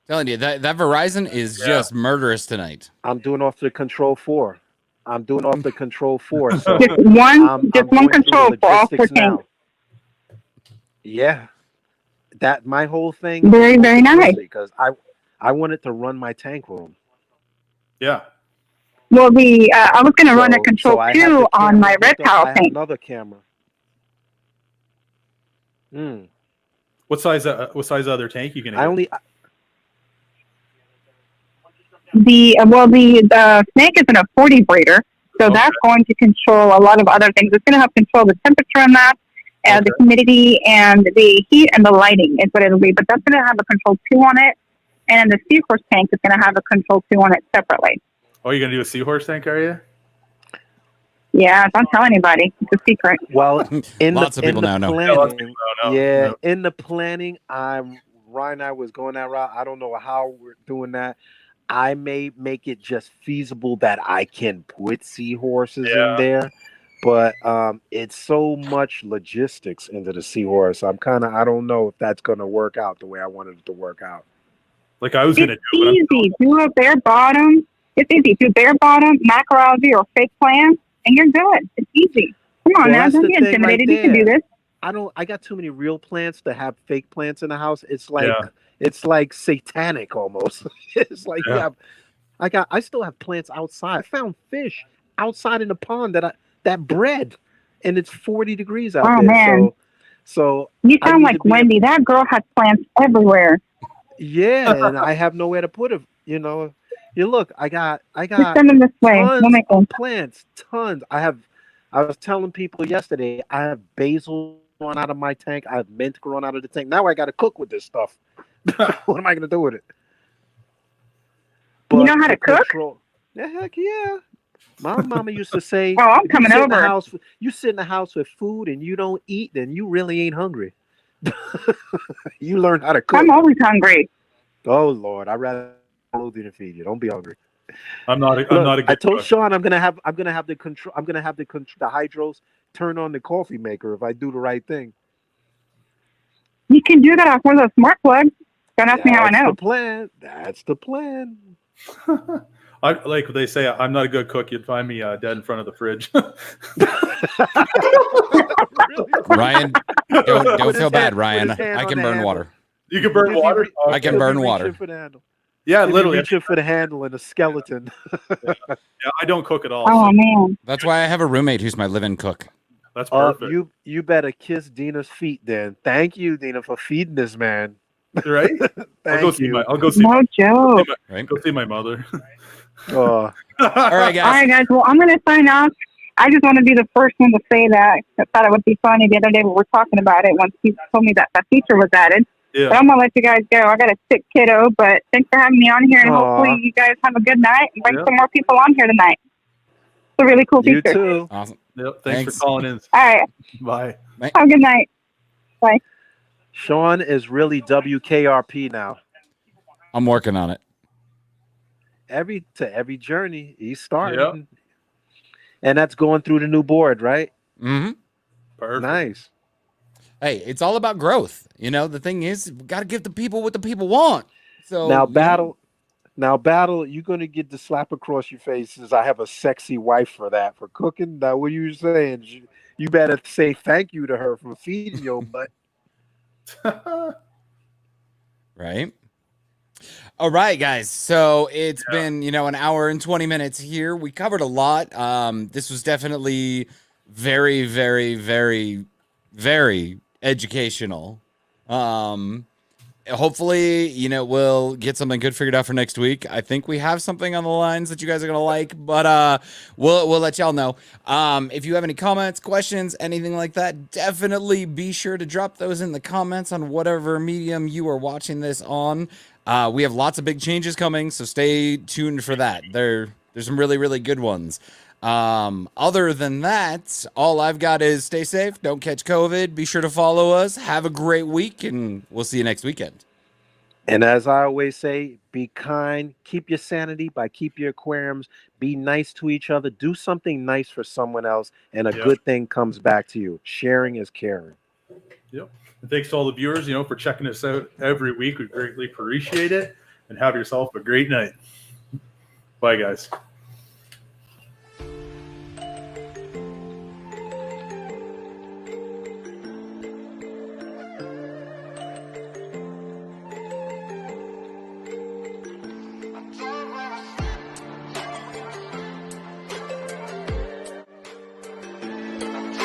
telling you that Verizon is just murderous tonight. I'm doing off the Control 4. I'm doing off the Control 4. So Just one, I'm just going one through control the for all 4 logistics tanks. now. Yeah, that my whole thing. Very, very nice. Because I wanted to run my tank room. Yeah. Well, I was going to run a Control I have 2 the on my camera hooked up. reptile I have tank. another camera. Mm. What size other tank you can? I only The snake is in a 40 breeder, so that's going to control a lot of other things. It's going to help control the temperature on that, the humidity, and the heat and the lighting is what it'll be. But that's going to have a Control 2 on it, and the seahorse tank is going to have a Control 2 on it separately. Oh, you're gonna do a seahorse tank, are you? Yeah, don't tell anybody. It's a secret. well in Lots of people now know. planning, Lots of people now know. yeah, No. in the planning, Ryan and I was going that route. I don't know how we're doing that. I may make it just feasible that I can put seahorses in there, but it's so much logistics into the seahorse. I don't know if that's gonna work out the way I wanted it to work out. Like I was gonna It's do it. easy. Do a bare bottom. It's easy. Do bare bottom, macroalgae, or fake plant, and you're good. It's easy. Come on Well, now, that's don't the be thing right intimidated. You can do there. this. I got too many real plants to have fake plants in the house. It's like satanic almost. It's like I still have plants outside. I found fish outside in the pond that bred, and it's 40 degrees out Oh, there. man. So You I sound need like to be Wendy. That girl has plants everywhere. yeah, and I have nowhere to put them. You know, you look. I got Just send them this way. We'll tons make them. of plants. Tons. I was telling people yesterday. I have basil growing out of my tank. I have mint growing out of the tank. Now I got to cook with this stuff. What am I going to do with it? You know how to cook? Yeah, heck yeah. My mama used to say, Oh, I'm "If coming you sit in the over. house- you sit in the house with food and you don't eat, then you really ain't hungry." You learn how to cook. I'm always hungry. Oh Lord, I'd rather food than feed you. Don't be hungry. I'm not a good I told cook. Sean I'm gonna have the hydros turn on the coffee maker if I do the right thing. You can do that off one of those smart plugs. Don't ask me how I That's know. the plan. That's the plan. Like they say, I'm not a good cook. You'd find me dead in front of the fridge. Ryan, don't Put his feel bad, hand- put Ryan. his hand I on can the burn handle. water. You can burn He'll be water. re- I can he'll be burn reaching water. for the handle. Yeah, He'll be literally. reaching for the handle and a skeleton. Yeah, I don't cook at all. Oh, so man. That's why I have a roommate who's my live-in cook. that's perfect. You better kiss Dina's feet then. Thank you, Dina, for feeding this man. Right? I'll go Thank see you. my. I'll go see. No My, joke. Right? go see my mother. Oh, All right, All guys. right, guys. Well, I'm going to sign off. I just want to be the first one to say that. I thought it would be funny the other day when we were talking about it once he told me that feature was added. But Yeah. I'm going to let you guys go. I got a sick kiddo, but thanks for having me on here, and Aw. hopefully you guys have a good night and bring Yeah. some more people on here tonight. It's a really cool you feature. too. Awesome. Yep. Thanks for calling in. All right. Bye. Have a good night. Bye. Sean is really WKRP now. I'm working on it. Every journey he's starting, Yep. and that's going through the new board, right? Mm-hmm. Perfect. Nice. Hey, it's all about growth. You know, the thing is, we got to give the people what the people want. So Now, you battle. Now, battle. You're gonna get the slap across your face. Says I have a sexy wife for that for cooking. Now, what are you saying? You better say thank you to her for feeding your butt. right? All right, guys. So it's been, an hour and 20 minutes here. We covered a lot. This was definitely very, very, very, very educational. Hopefully, we'll get something good figured out for next week. I think we have something on the lines that you guys are gonna like, but we'll let y'all know. If you have any comments, questions, anything like that, definitely be sure to drop those in the comments on whatever medium you are watching this on. We have lots of big changes coming, so stay tuned for that. There's some really, really good ones. Other than that, all I've got is stay safe, don't catch COVID, be sure to follow us, have a great week, and we'll see you next weekend. And as I always say, be kind, keep your sanity by keep your aquariums, be nice to each other, do something nice for someone else, and a good thing comes back to you. Sharing is caring. Yep. And thanks to all the viewers, for checking us out every week. We greatly appreciate it. And have yourself a great night. Bye, guys.